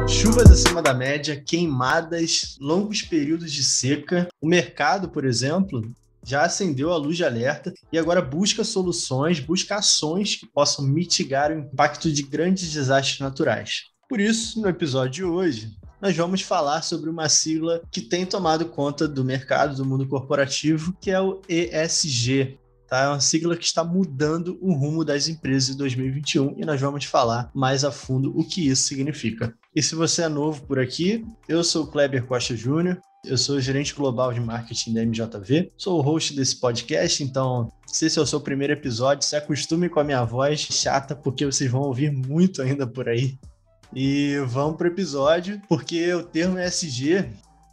Chuvas acima da média, queimadas, longos períodos de seca. O mercado, por exemplo, já acendeu a luz de alerta e agora busca soluções, busca ações que possam mitigar o impacto de grandes desastres naturais. Por isso, no episódio de hoje, nós vamos falar sobre uma sigla que tem tomado conta do mercado, do mundo corporativo, que é o ESG. Tá? É uma sigla que está mudando o rumo das empresas em 2021 e nós vamos falar mais a fundo o que isso significa. E se você é novo por aqui, eu sou o Kleber Costa Júnior, eu sou gerente global de marketing da MJV, sou o host desse podcast, então se esse é o seu primeiro episódio, se acostume com a minha voz chata, porque vocês vão ouvir muito ainda por aí. E vamos para o episódio, porque o termo ESG,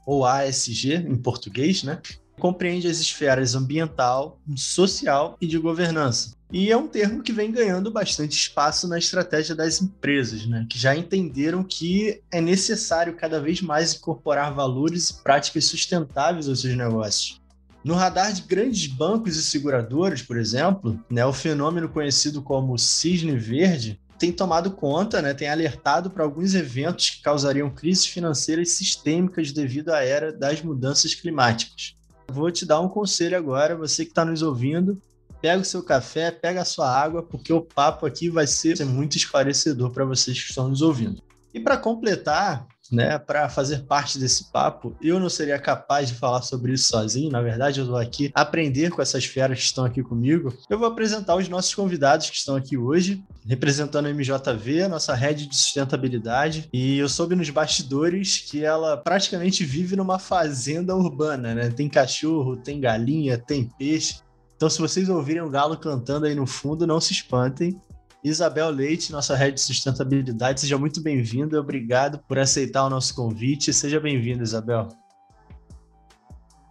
ou ASG em português, né, compreende as esferas ambiental, social e de governança. E é um termo que vem ganhando bastante espaço na estratégia das empresas, né, que já entenderam que é necessário cada vez mais incorporar valores e práticas sustentáveis aos seus negócios. No radar de grandes bancos e seguradoras, por exemplo, né, o fenômeno conhecido como cisne verde tem tomado conta, né, tem alertado para alguns eventos que causariam crises financeiras sistêmicas devido à era das mudanças climáticas. Vou te dar um conselho agora, você que está nos ouvindo, pega o seu café, pega a sua água, porque o papo aqui vai ser muito esclarecedor para vocês que estão nos ouvindo. E para completar, né, para fazer parte desse papo, eu não seria capaz de falar sobre isso sozinho, na verdade eu estou aqui aprender com essas feras que estão aqui comigo. Eu vou apresentar os nossos convidados que estão aqui hoje, representando a MJV, nossa rede de sustentabilidade, e eu soube nos bastidores que ela praticamente vive numa fazenda urbana, né? Tem cachorro, tem galinha, tem peixe, então se vocês ouvirem o galo cantando aí no fundo, não se espantem. Isabel Leite, nossa rede de sustentabilidade, seja muito bem-vinda, obrigado por aceitar o nosso convite, seja bem-vinda, Isabel.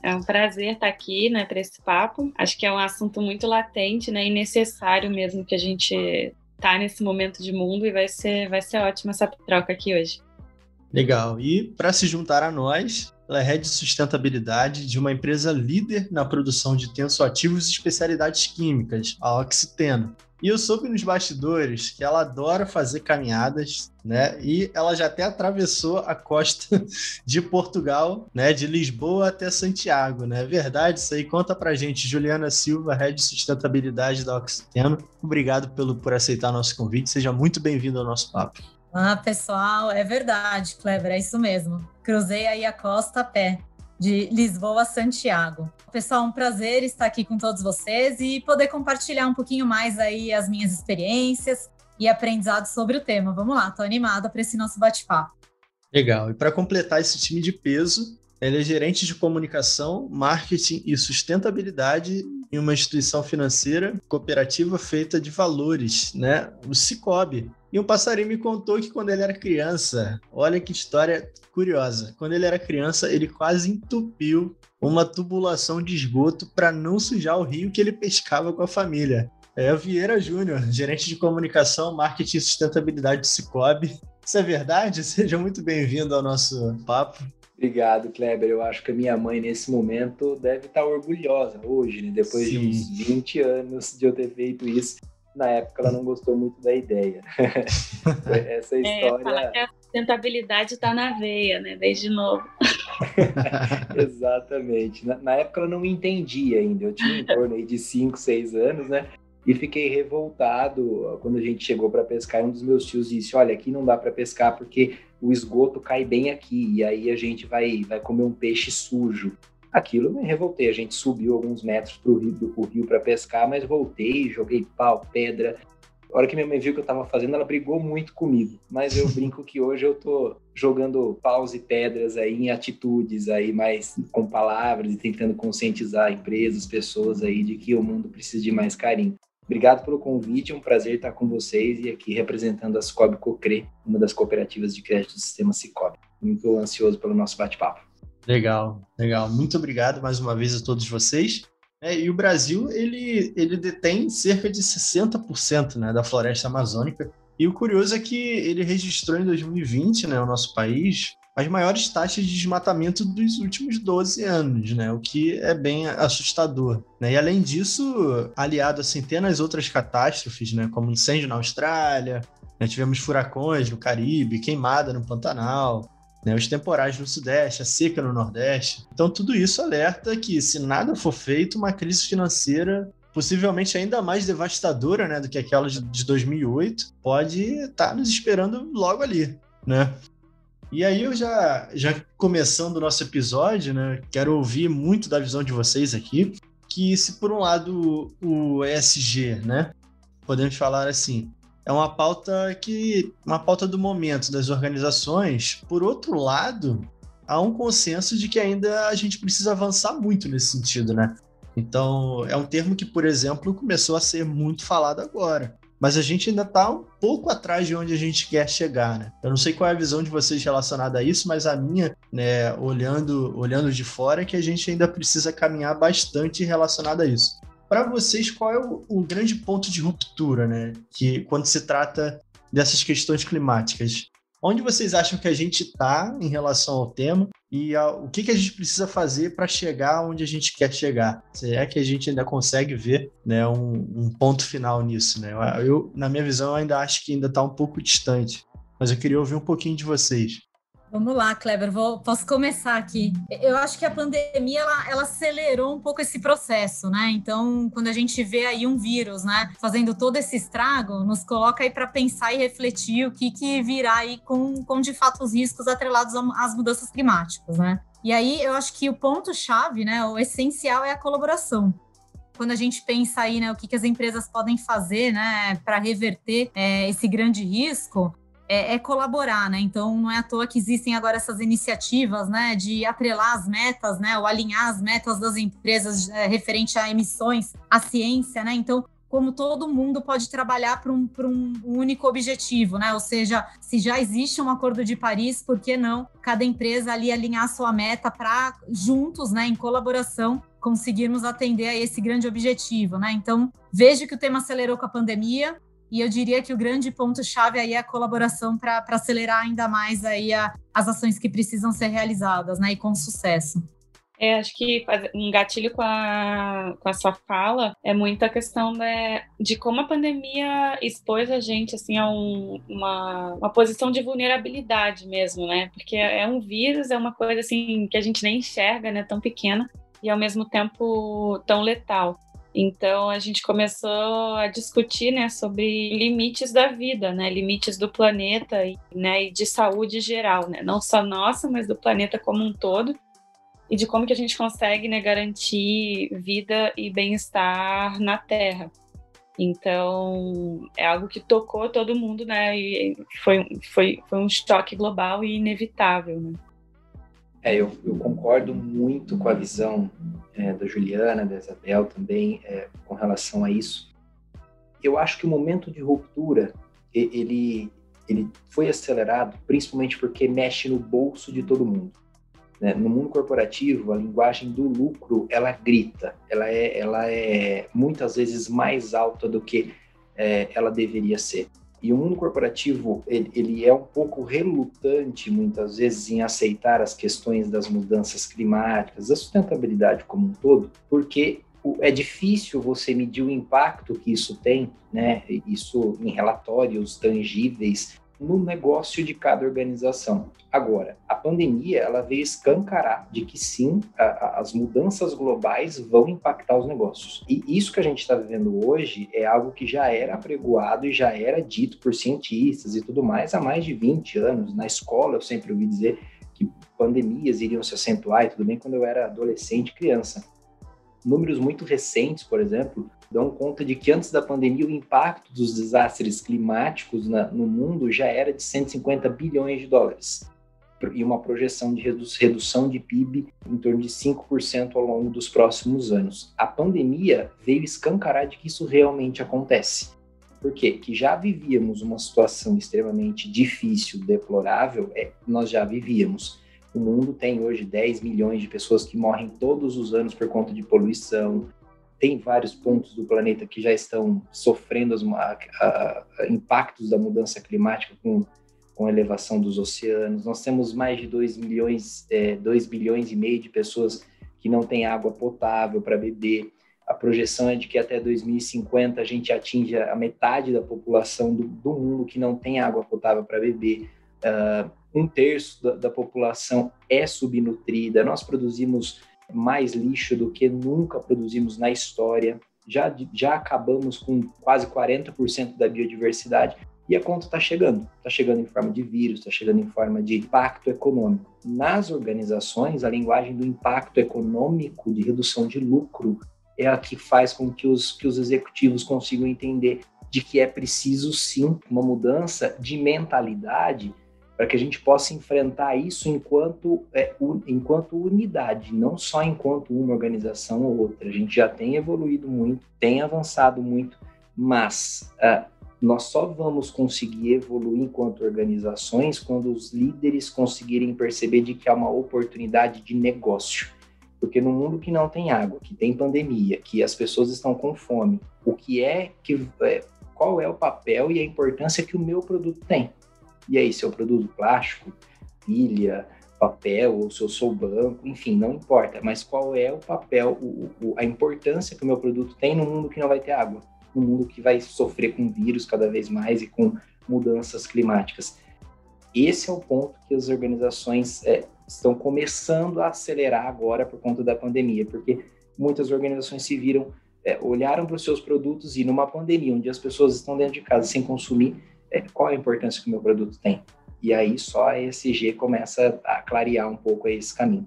É um prazer estar aqui, né, para esse papo, acho que é um assunto muito latente, né, e necessário mesmo que a gente tá nesse momento de mundo e vai ser ótima essa troca aqui hoje. Legal, e para se juntar a nós, ela é head de sustentabilidade de uma empresa líder na produção de tensoativos e especialidades químicas, a Oxiteno. E eu soube nos bastidores que ela adora fazer caminhadas, né? E ela já até atravessou a costa de Portugal, né? De Lisboa até Santiago, né? É verdade isso aí? Conta pra gente, Juliana Silva, Head de Sustentabilidade da Oxiteno. Obrigado por aceitar nosso convite. Seja muito bem-vindo ao nosso papo. Ah, pessoal, é verdade, Kleber, é isso mesmo. Cruzei aí a costa a pé, de Lisboa a Santiago. Pessoal, um prazer estar aqui com todos vocês e poder compartilhar um pouquinho mais aí as minhas experiências e aprendizados sobre o tema. Vamos lá, tô animada para esse nosso bate-papo. Legal, e para completar esse time de peso, ele é gerente de comunicação, marketing e sustentabilidade em uma instituição financeira cooperativa feita de valores, né? O Sicoob. E um passarinho me contou que quando ele era criança, olha que história curiosa, quando ele era criança, ele quase entupiu uma tubulação de esgoto para não sujar o rio que ele pescava com a família. É o Vieira Júnior, gerente de comunicação, marketing e sustentabilidade do Sicoob. Isso é verdade? Seja muito bem-vindo ao nosso papo. Obrigado, Kleber. Eu acho que a minha mãe, nesse momento, deve estar orgulhosa hoje, né? Depois de uns 20 anos de eu ter feito isso. Na época, ela não gostou muito da ideia. Essa história... Falar que a sustentabilidade está na veia, né? Desde novo. Exatamente. Na época, ela não entendia ainda. Eu tinha em torno aí de 5, 6 anos, né? E fiquei revoltado quando a gente chegou para pescar. Um dos meus tios disse, olha, aqui não dá para pescar porque o esgoto cai bem aqui. E aí a gente vai comer um peixe sujo. Aquilo eu me revoltei. A gente subiu alguns metros para o rio para pescar, mas voltei, joguei pau, pedra. A hora que minha mãe viu o que eu estava fazendo, ela brigou muito comigo. Mas eu brinco que hoje eu tô jogando paus e pedras aí em atitudes aí, mais com palavras e tentando conscientizar empresas, pessoas aí de que o mundo precisa de mais carinho. Obrigado pelo convite, é um prazer estar com vocês e aqui representando a Sicoob Cocre, uma das cooperativas de crédito do sistema Sicoob. Muito ansioso pelo nosso bate-papo. Legal, legal. Muito obrigado mais uma vez a todos vocês. E o Brasil, ele detém cerca de 60%, né, da floresta amazônica. E o curioso é que ele registrou em 2020, né, o nosso país, as maiores taxas de desmatamento dos últimos 12 anos, né? O que é bem assustador, né? E além disso, aliado a centenas de outras catástrofes, né? Como incêndio na Austrália, né? Tivemos furacões no Caribe, queimada no Pantanal, né? Os temporais no Sudeste, a seca no Nordeste. Então, tudo isso alerta que, se nada for feito, uma crise financeira possivelmente ainda mais devastadora, né, do que aquela de 2008, pode estar nos esperando logo ali, né? E aí eu já começando o nosso episódio, né, quero ouvir muito da visão de vocês aqui, que se por um lado o ESG, né, podemos falar assim, é uma pauta do momento das organizações, por outro lado, há um consenso de que ainda a gente precisa avançar muito nesse sentido, né? Então, é um termo que, por exemplo, começou a ser muito falado agora. Mas a gente ainda está um pouco atrás de onde a gente quer chegar, né? Eu não sei qual é a visão de vocês relacionada a isso, mas a minha, né, olhando de fora, é que a gente ainda precisa caminhar bastante relacionado a isso. Para vocês, qual é o grande ponto de ruptura, né? Que quando se trata dessas questões climáticas? Onde vocês acham que a gente está em relação ao tema e o que a gente precisa fazer para chegar onde a gente quer chegar? Se é que a gente ainda consegue ver, né, um ponto final nisso, né? Eu, na minha visão, eu ainda acho que ainda está um pouco distante, mas eu queria ouvir um pouquinho de vocês. Vamos lá, Kleber, posso começar aqui. Eu acho que a pandemia, ela acelerou um pouco esse processo, né? Então, quando a gente vê aí um vírus, né, fazendo todo esse estrago, nos coloca aí para pensar e refletir o que virá aí com, de fato, os riscos atrelados às mudanças climáticas, né? E aí, eu acho que o ponto-chave, né, o essencial é a colaboração. Quando a gente pensa aí, né, o que as empresas podem fazer, né, para reverter esse grande risco, é colaborar, né? Então, não é à toa que existem agora essas iniciativas, né, de atrelar as metas, né, ou alinhar as metas das empresas referente a emissões, à ciência, né? Então, como todo mundo pode trabalhar para um único objetivo, né? Ou seja, se já existe um Acordo de Paris, por que não cada empresa ali alinhar a sua meta para juntos, né, em colaboração, conseguirmos atender a esse grande objetivo, né? Então, vejo que o tema acelerou com a pandemia. E eu diria que o grande ponto-chave aí é a colaboração para acelerar ainda mais aí as ações que precisam ser realizadas, né? E com sucesso. Acho que um gatilho com a sua fala é muito a questão de como a pandemia expôs a gente assim, a uma posição de vulnerabilidade mesmo, né? Porque é um vírus, é uma coisa assim que a gente nem enxerga, né? Tão pequena e ao mesmo tempo tão letal. Então, a gente começou a discutir, né, sobre limites da vida, né, limites do planeta né, e de saúde geral, né, não só nossa, mas do planeta como um todo, e de como que a gente consegue, né, garantir vida e bem-estar na Terra. Então, é algo que tocou todo mundo, né, e foi um choque global e inevitável, né. Eu concordo muito com a visão da Juliana, da Isabel também, com relação a isso. Eu acho que o momento de ruptura, ele foi acelerado principalmente porque mexe no bolso de todo mundo, né? No mundo corporativo, a linguagem do lucro, ela grita, ela é muitas vezes mais alta do que ela deveria ser. E o mundo corporativo, ele é um pouco relutante, muitas vezes, em aceitar as questões das mudanças climáticas, da sustentabilidade como um todo, porque é difícil você medir o impacto que isso tem, né? Isso em relatórios tangíveis, no negócio de cada organização. Agora, a pandemia, ela veio escancarar de que sim, as mudanças globais vão impactar os negócios. E isso que a gente está vivendo hoje é algo que já era apregoado e já era dito por cientistas e tudo mais há mais de 20 anos. Na escola eu sempre ouvi dizer que pandemias iriam se acentuar, e tudo bem quando eu era adolescente, criança. Números muito recentes, por exemplo, dão conta de que antes da pandemia o impacto dos desastres climáticos no mundo já era de 150 bilhões de dólares e uma projeção de redução de PIB em torno de 5% ao longo dos próximos anos. A pandemia veio escancarar de que isso realmente acontece. Por quê? Que já vivíamos uma situação extremamente difícil, deplorável, nós já vivíamos. O mundo tem hoje 10 milhões de pessoas que morrem todos os anos por conta de poluição. Tem vários pontos do planeta que já estão sofrendo impactos da mudança climática com a elevação dos oceanos. Nós temos mais de 2 bilhões e meio de pessoas que não têm água potável para beber. A projeção é de que até 2050 a gente atinja a metade da população do mundo que não tem água potável para beber. 1/3 da população é subnutrida. Nós produzimos mais lixo do que nunca produzimos na história. Já acabamos com quase 40% da biodiversidade. E a conta está chegando em forma de vírus, está chegando em forma de impacto econômico. Nas organizações, a linguagem do impacto econômico, de redução de lucro, é a que faz com que os executivos consigam entender de que é preciso, sim, uma mudança de mentalidade para que a gente possa enfrentar isso enquanto unidade, não só enquanto uma organização ou outra. A gente já tem evoluído muito, tem avançado muito, mas nós só vamos conseguir evoluir enquanto organizações quando os líderes conseguirem perceber de que há uma oportunidade de negócio. Porque no mundo que não tem água, que tem pandemia, que as pessoas estão com fome, qual é o papel e a importância que o meu produto tem? E aí, se eu produzo plástico, pilha, papel, ou se eu sou banco, enfim, não importa. Mas qual é o papel, a importância que o meu produto tem no mundo que não vai ter água? No mundo que vai sofrer com vírus cada vez mais e com mudanças climáticas. Esse é o ponto que as organizações estão começando a acelerar agora por conta da pandemia, porque muitas organizações se viram, olharam para os seus produtos e numa pandemia, onde as pessoas estão dentro de casa sem consumir, qual é a importância que o meu produto tem? E aí só a ESG começa a clarear um pouco esse caminho.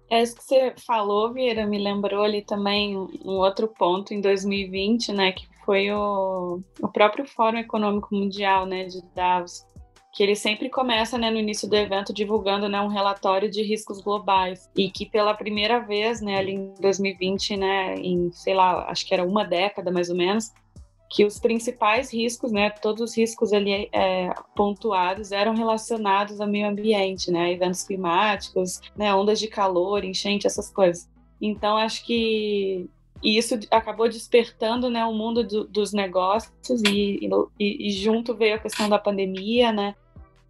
Isso que você falou, Vieira, me lembrou ali também um outro ponto em 2020, né, que foi o próprio Fórum Econômico Mundial, né, de Davos, que ele sempre começa, né, no início do evento divulgando, né, um relatório de riscos globais, e que pela primeira vez, né, ali em 2020, né, em, sei lá, acho que era uma década mais ou menos, que os principais riscos, né, todos os riscos ali pontuados eram relacionados ao meio ambiente, né, eventos climáticos, né, ondas de calor, enchente, essas coisas. Então, acho que isso acabou despertando, né, o mundo dos negócios e junto veio a questão da pandemia, né.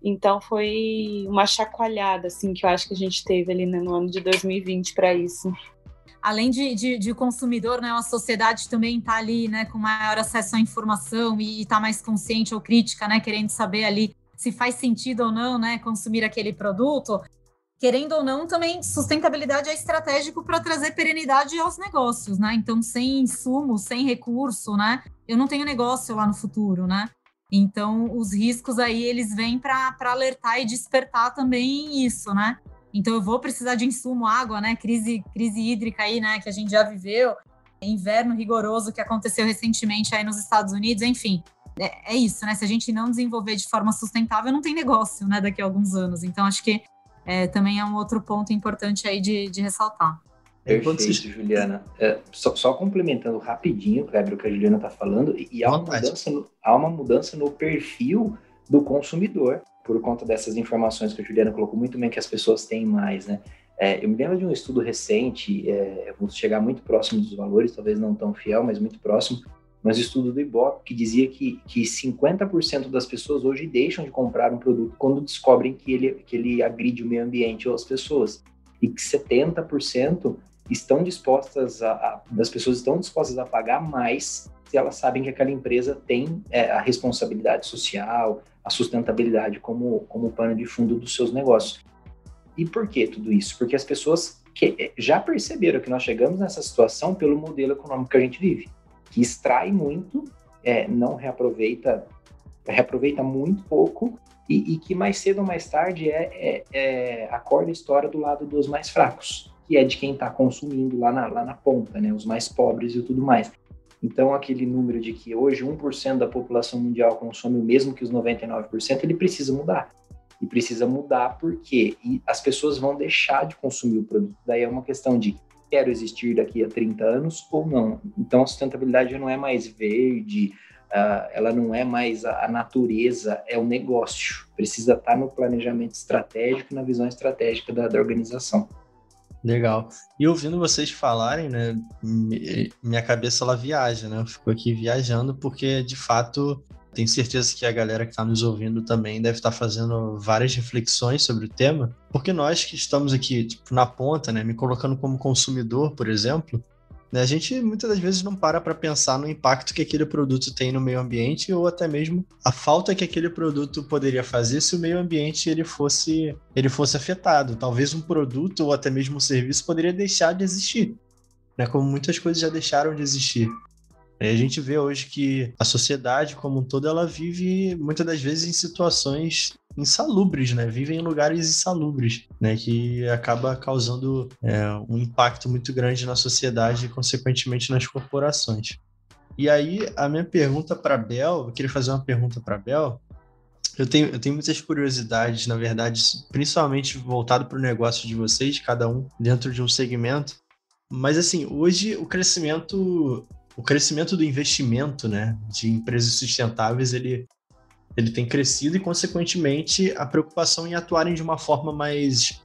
Então foi uma chacoalhada, assim, que eu acho que a gente teve ali, né, no ano de 2020 para isso. Além de o consumidor, né, a sociedade também está ali, né, com maior acesso à informação e está mais consciente ou crítica, né, querendo saber ali se faz sentido ou não, né, consumir aquele produto. Querendo ou não, também sustentabilidade é estratégico para trazer perenidade aos negócios, né? Então, sem insumo, sem recurso, né, eu não tenho negócio lá no futuro, né? Então, os riscos aí, eles vêm para alertar e despertar também isso, né? Então, eu vou precisar de insumo, água, né? Crise hídrica aí, né? Que a gente já viveu. Inverno rigoroso que aconteceu recentemente aí nos Estados Unidos. Enfim, é isso, né? Se a gente não desenvolver de forma sustentável, não tem negócio, né? Daqui a alguns anos. Então, acho que também é um outro ponto importante aí de ressaltar. Perfeito, Juliana. Só complementando rapidinho, Kleber, o que a Juliana está falando, e há uma mudança no perfil do consumidor, por conta dessas informações que a Juliana colocou muito bem, que as pessoas têm mais, né? Eu me lembro de um estudo recente, eu vou chegar muito próximo dos valores, talvez não tão fiel, mas muito próximo, mas o estudo do Ibope, que dizia que 50% das pessoas hoje deixam de comprar um produto quando descobrem que ele agride o meio ambiente ou as pessoas, e que 70% das pessoas estão dispostas a pagar mais se elas sabem que aquela empresa tem a responsabilidade social, a sustentabilidade como pano de fundo dos seus negócios. E por que tudo isso? Porque as pessoas já perceberam que nós chegamos nessa situação pelo modelo econômico que a gente vive, que extrai muito, não reaproveita muito pouco, e que mais cedo ou mais tarde acorda a história do lado dos mais fracos, que é de quem está consumindo lá na ponta, né, os mais pobres e tudo mais. Então, aquele número de que hoje 1% da população mundial consome o mesmo que os 99%, ele precisa mudar. E precisa mudar porque as pessoas vão deixar de consumir o produto. Daí é uma questão de quero existir daqui a 30 anos ou não. Então, a sustentabilidade já não é mais verde, ela não é mais a natureza, é o negócio. Precisa estar no planejamento estratégico e na visão estratégica da organização. Legal. E ouvindo vocês falarem, né, minha cabeça ela viaja, né? Eu fico aqui viajando porque, de fato, tenho certeza que a galera que está nos ouvindo também deve estar fazendo várias reflexões sobre o tema, porque nós que estamos aqui, tipo, na ponta, né, me colocando como consumidor, por exemplo, né? A gente muitas das vezes não para pensar no impacto que aquele produto tem no meio ambiente ou até mesmo a falta que aquele produto poderia fazer se o meio ambiente ele fosse afetado. Talvez um produto ou até mesmo um serviço poderia deixar de existir, né? Como muitas coisas já deixaram de existir. E a gente vê hoje que a sociedade como um todo ela vive muitas das vezes em situações insalubres, né? Vive em lugares insalubres, né? Que acaba causando um impacto muito grande na sociedade e, consequentemente, nas corporações. E aí, a minha pergunta para a Bel, eu queria fazer uma pergunta para a Bel. Eu tenho muitas curiosidades, na verdade, principalmente voltado para o negócio de vocês, cada um dentro de um segmento. Mas, assim, hoje o crescimento do investimento, né, de empresas sustentáveis, ele tem crescido e, consequentemente, a preocupação em atuarem de uma forma mais,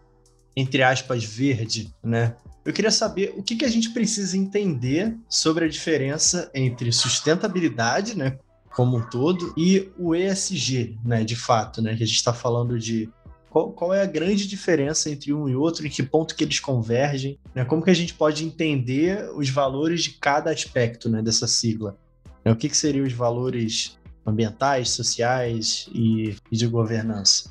entre aspas, verde, né? Eu queria saber o que a gente precisa entender sobre a diferença entre sustentabilidade, né, como um todo, e o ESG, né, de fato, né, que a gente está falando de qual é a grande diferença entre um e outro, em que ponto que eles convergem, né? Como que a gente pode entender os valores de cada aspecto, né, dessa sigla? Né? O que seriam os valores ambientais, sociais e de governança?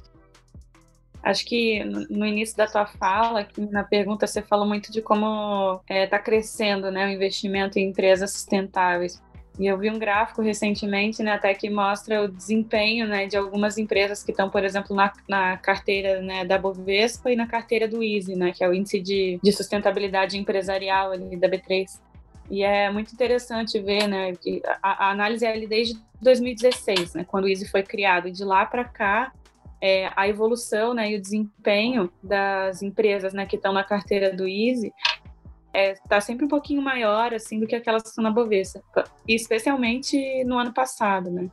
Acho que no início da tua fala, aqui na pergunta, você falou muito de como está crescendo, né, o investimento em empresas sustentáveis. E eu vi um gráfico recentemente, né, até que mostra o desempenho, né, de algumas empresas que estão, por exemplo, na carteira, né, da Bovespa e na carteira do ISE, né, que é o Índice de Sustentabilidade Empresarial ali, da B3. E é muito interessante ver, né, que a análise é ali desde 2016, né, quando o ISE foi criado. E de lá para cá, a evolução, né, e o desempenho das empresas, né, que estão na carteira do ISE está sempre um pouquinho maior assim do que aquelas que estão na Bovespa, especialmente no ano passado, né?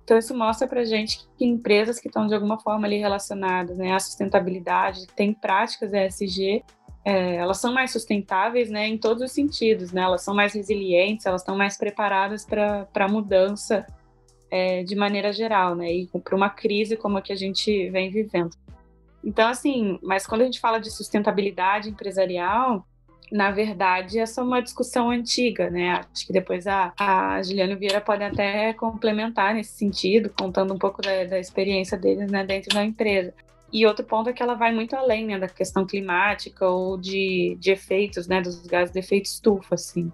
Então isso mostra para a gente que empresas que estão de alguma forma ali relacionadas, né, à sustentabilidade, têm práticas ESG, elas são mais sustentáveis, né, em todos os sentidos, né? Elas são mais resilientes, elas estão mais preparadas para a mudança de maneira geral, né? E para uma crise como a que a gente vem vivendo. Então, assim, mas quando a gente fala de sustentabilidade empresarial, na verdade, essa é uma discussão antiga, né? Acho que depois a Juliana Vieira pode até complementar nesse sentido, contando um pouco da experiência deles, né, dentro da empresa. E outro ponto é que ela vai muito além, né, da questão climática ou de efeitos, né, dos gases de efeito estufa, assim.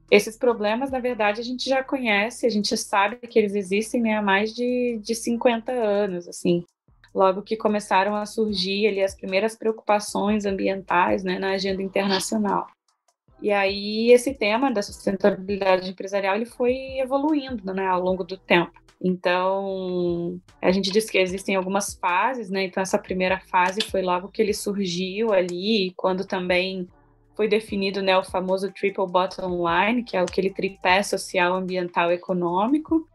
Esses problemas, na verdade, a gente já conhece, a gente sabe que eles existem, né, há mais de 50 anos, assim. Logo que começaram a surgir ali as primeiras preocupações ambientais, né, na agenda internacional. E aí esse tema da sustentabilidade empresarial ele foi evoluindo, né, ao longo do tempo. Então, a gente diz que existem algumas fases, né? Então essa primeira fase foi logo que ele surgiu ali, quando também foi definido, né, o famoso Triple Bottom Line, que é aquele tripé social, ambiental e econômico,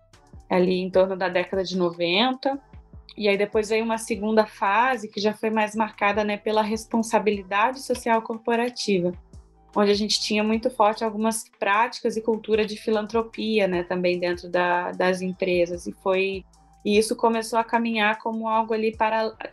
ali em torno da década de 90. E aí depois veio uma segunda fase que já foi mais marcada, né, pela responsabilidade social corporativa, onde a gente tinha muito forte algumas práticas e cultura de filantropia, né, também dentro das empresas. E isso começou a caminhar como algo ali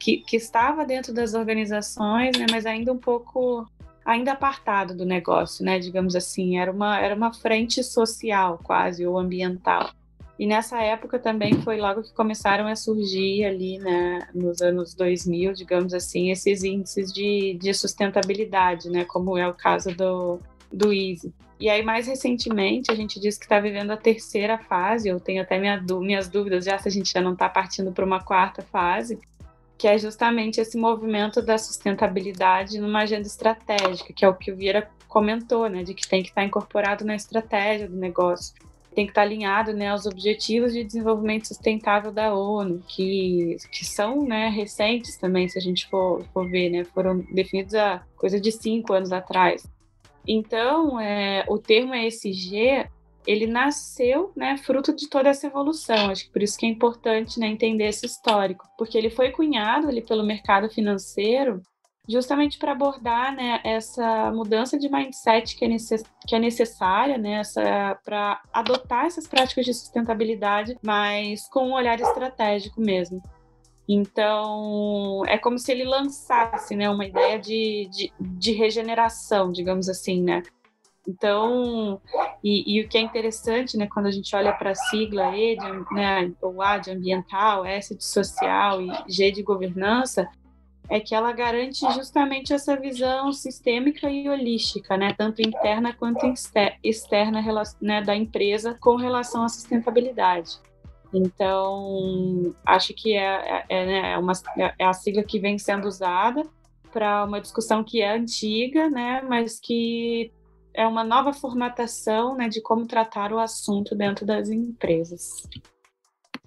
que estava dentro das organizações, né, mas ainda um pouco apartado do negócio, né, digamos assim. Era uma frente social quase, ou ambiental. E nessa época também foi logo que começaram a surgir ali, né, nos anos 2000, digamos assim, esses índices de sustentabilidade, né, como é o caso do ISE. E aí, mais recentemente, a gente diz que está vivendo a terceira fase, eu tenho até minhas dúvidas já se a gente já não está partindo para uma quarta fase, que é justamente esse movimento da sustentabilidade numa agenda estratégica, que é o que o Vieira comentou, né, de que tem que estar incorporado na estratégia do negócio. Tem que estar alinhado, né, aos Objetivos de Desenvolvimento Sustentável da ONU, que são, né, recentes também, se a gente for ver, né, foram definidos há coisa de 5 anos atrás. Então, o termo ESG, ele nasceu, né, fruto de toda essa evolução. Acho que por isso que é importante, né, entender esse histórico, porque ele foi cunhado ali pelo mercado financeiro justamente para abordar, né, essa mudança de mindset que é necessária, né, para adotar essas práticas de sustentabilidade, mas com um olhar estratégico mesmo. Então, é como se ele lançasse, né, uma ideia de regeneração, digamos assim, né? Então, e o que é interessante, né, quando a gente olha para a sigla E, né, o A de ambiental, S de social e G de governança, é que ela garante justamente essa visão sistêmica e holística, né, tanto interna quanto externa, né, da empresa com relação à sustentabilidade. Então, acho que é a sigla que vem sendo usada para uma discussão que é antiga, né, mas que é uma nova formatação, né, de como tratar o assunto dentro das empresas.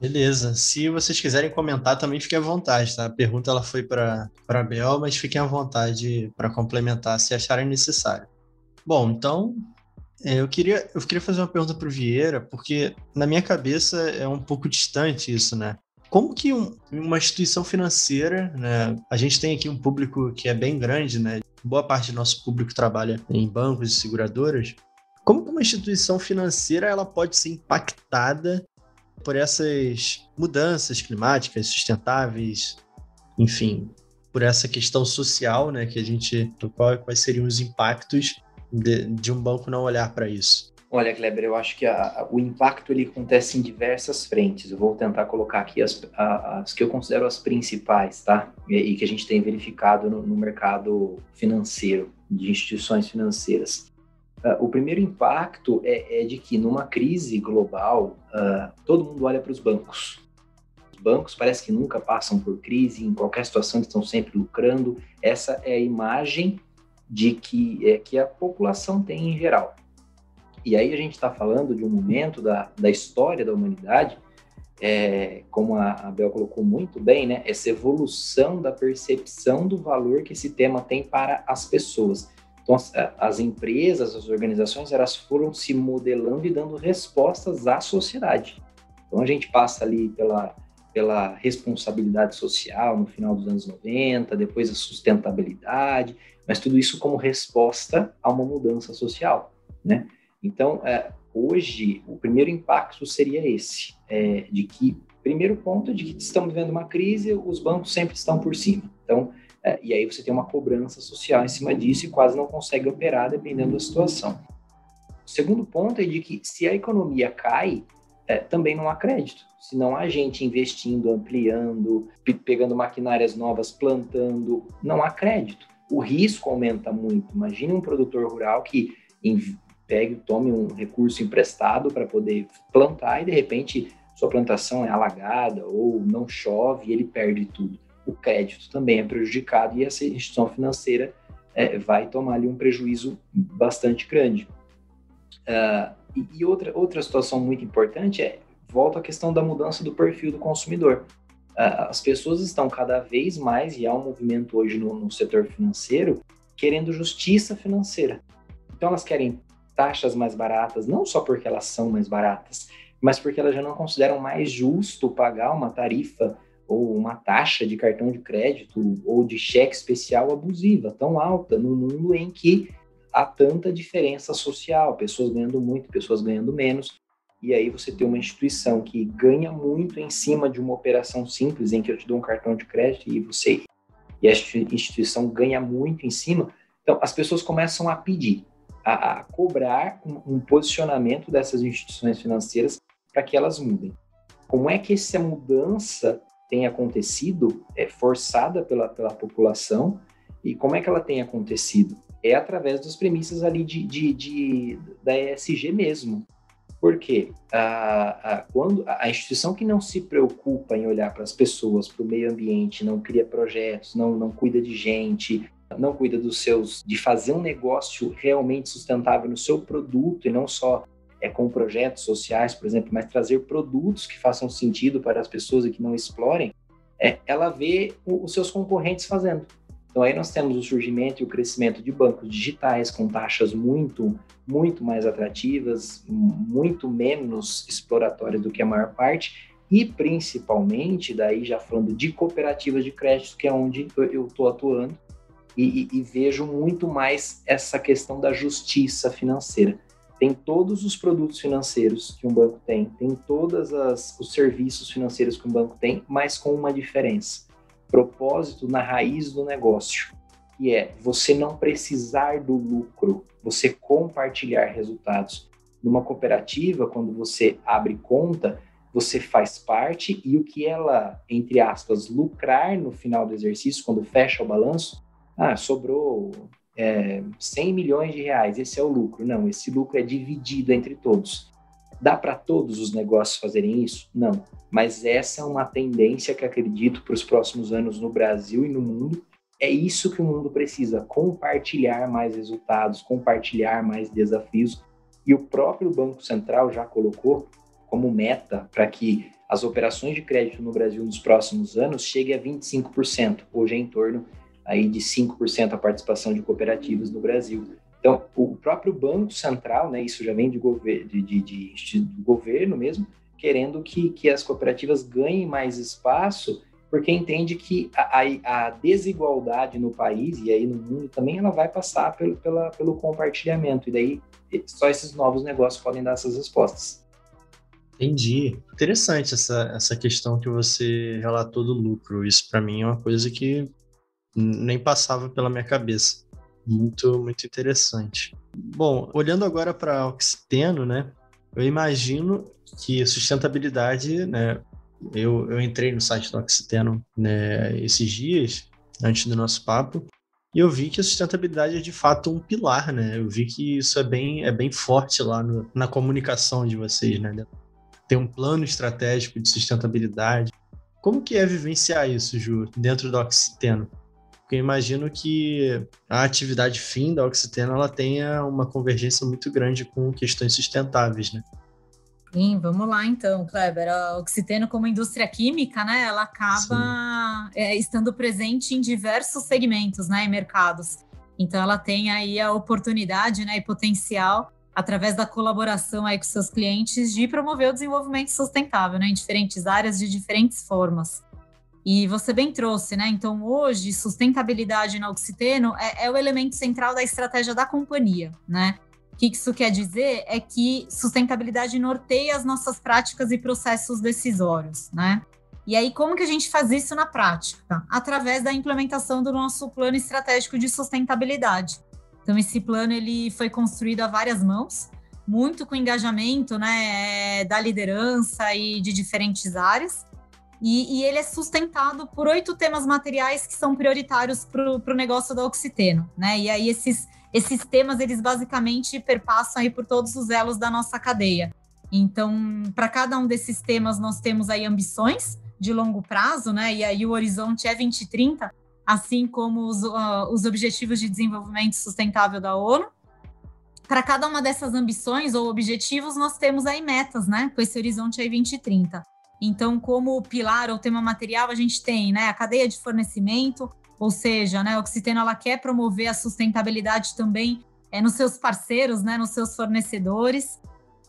Beleza. Se vocês quiserem comentar, também fiquem à vontade, tá? A pergunta ela foi para a Bel, mas fiquem à vontade para complementar se acharem necessário. Bom, então, eu queria fazer uma pergunta para o Vieira, porque na minha cabeça é um pouco distante isso, né? Como que uma instituição financeira, né? A gente tem aqui um público que é bem grande, né? Boa parte do nosso público trabalha em bancos e seguradoras. Como que uma instituição financeira ela pode ser impactada por essas mudanças climáticas sustentáveis, enfim, por essa questão social, né? Que a gente, quais seriam os impactos de um banco não olhar para isso? Olha, Kleber, eu acho que o impacto ele acontece em diversas frentes. Eu vou tentar colocar aqui as que eu considero as principais, tá? E que a gente tem verificado no mercado financeiro, de instituições financeiras. O primeiro impacto é de que numa crise global, todo mundo olha para os bancos. Os bancos parece que nunca passam por crise, em qualquer situação eles estão sempre lucrando. Essa é a imagem de que a população tem em geral. E aí a gente está falando de um momento da história da humanidade, como a Bel colocou muito bem, né? Essa evolução da percepção do valor que esse tema tem para as pessoas. Então, as empresas, as organizações, elas foram se modelando e dando respostas à sociedade. Então, a gente passa ali pela responsabilidade social no final dos anos 90, depois a sustentabilidade, mas tudo isso como resposta a uma mudança social, né? Então, hoje, o primeiro impacto seria esse, de que, primeiro ponto é de que estamos vivendo uma crise, os bancos sempre estão por cima. Então, e aí você tem uma cobrança social em cima disso e quase não consegue operar dependendo da situação. O segundo ponto é de que se a economia cai, também não há crédito. Se não há gente investindo, ampliando, pegando maquinárias novas, plantando, não há crédito. O risco aumenta muito. Imagine um produtor rural que tome um recurso emprestado para poder plantar e, de repente, sua plantação é alagada ou não chove e ele perde tudo. O crédito também é prejudicado e essa instituição financeira vai tomar ali um prejuízo bastante grande. E outra situação muito importante volta à questão da mudança do perfil do consumidor. As pessoas estão cada vez mais, e há um movimento hoje no setor financeiro, querendo justiça financeira. Então, elas querem taxas mais baratas, não só porque elas são mais baratas, mas porque elas já não consideram mais justo pagar uma tarifa ou uma taxa de cartão de crédito ou de cheque especial abusiva, tão alta, no mundo em que há tanta diferença social, pessoas ganhando muito, pessoas ganhando menos, e aí você tem uma instituição que ganha muito em cima de uma operação simples, em que eu te dou um cartão de crédito e a instituição ganha muito em cima, então as pessoas começam a pedir, a cobrar um posicionamento dessas instituições financeiras para que elas mudem. Como é que essa mudança tem acontecido? É forçada pela população, e como é que ela tem acontecido? É através das premissas ali da ESG mesmo. Por quê? Quando a instituição que não se preocupa em olhar para as pessoas, para o meio ambiente, não cria projetos, não cuida de gente, não cuida de fazer um negócio realmente sustentável no seu produto e não só com projetos sociais, por exemplo, mas trazer produtos que façam sentido para as pessoas e que não explorem, ela vê os seus concorrentes fazendo. Então aí nós temos o surgimento e o crescimento de bancos digitais com taxas muito, muito mais atrativas, muito menos exploratórias do que a maior parte, e principalmente, daí já falando de cooperativas de crédito, que é onde eu estou atuando, e vejo muito mais essa questão da justiça financeira. Tem todos os produtos financeiros que um banco tem todos os serviços financeiros que um banco tem, mas com uma diferença. Propósito na raiz do negócio, que é você não precisar do lucro, você compartilhar resultados. Numa cooperativa, quando você abre conta, você faz parte e o que ela, entre aspas, lucrar no final do exercício, quando fecha o balanço, sobrou 100 milhões de reais, esse é o lucro. Não, esse lucro é dividido entre todos. Dá para todos os negócios fazerem isso? Não, mas essa é uma tendência que acredito para os próximos anos no Brasil e no mundo. É isso que o mundo precisa, compartilhar mais resultados, compartilhar mais desafios. E o próprio Banco Central já colocou como meta para que as operações de crédito no Brasil nos próximos anos cheguem a 25%. Hoje é em torno aí de 5% a participação de cooperativas no Brasil. Então, o próprio Banco Central, né, isso já vem do governo mesmo, querendo que as cooperativas ganhem mais espaço, porque entende que a desigualdade no país e aí no mundo também ela vai passar pelo compartilhamento, e daí só esses novos negócios podem dar essas respostas. Entendi. Interessante essa questão que você relatou do lucro. Isso para mim é uma coisa que nem passava pela minha cabeça. Muito, muito interessante. Bom, olhando agora para a Oxiteno, né? Eu imagino que sustentabilidade, né? Eu entrei no site da Oxiteno, né, esses dias, antes do nosso papo, e eu vi que a sustentabilidade é de fato um pilar, né? Eu vi que isso é bem forte lá na comunicação de vocês, né? Tem um plano estratégico de sustentabilidade. Como que é vivenciar isso, Ju, dentro da Oxiteno? Porque eu imagino que a atividade fim da Oxiteno ela tenha uma convergência muito grande com questões sustentáveis, né? Sim, vamos lá então, Kleber. A Oxiteno, como indústria química, né, ela acaba estando presente em diversos segmentos, né, e mercados. Então, ela tem aí a oportunidade, né, e potencial, através da colaboração aí com seus clientes, de promover o desenvolvimento sustentável, né, em diferentes áreas, de diferentes formas. E você bem trouxe, né? Então, hoje, sustentabilidade na Oxiteno é o elemento central da estratégia da companhia, né? O que isso quer dizer é que sustentabilidade norteia as nossas práticas e processos decisórios, né? E aí, como que a gente faz isso na prática? Através da implementação do nosso plano estratégico de sustentabilidade. Então, esse plano ele foi construído a várias mãos, muito com engajamento, né, da liderança e de diferentes áreas. E ele é sustentado por 8 temas materiais que são prioritários para o negócio da Oxiteno, né? E aí esses temas, eles basicamente perpassam aí por todos os elos da nossa cadeia. Então, para cada um desses temas, nós temos aí ambições de longo prazo, né? E aí o horizonte é 2030, assim como os Objetivos de Desenvolvimento Sustentável da ONU. Para cada uma dessas ambições ou objetivos, nós temos aí metas, né? Com esse horizonte aí 2030. Então, como pilar ou tema material, a gente tem, né, a cadeia de fornecimento, ou seja, né, a Oxiteno ela quer promover a sustentabilidade também nos seus parceiros, né, nos seus fornecedores.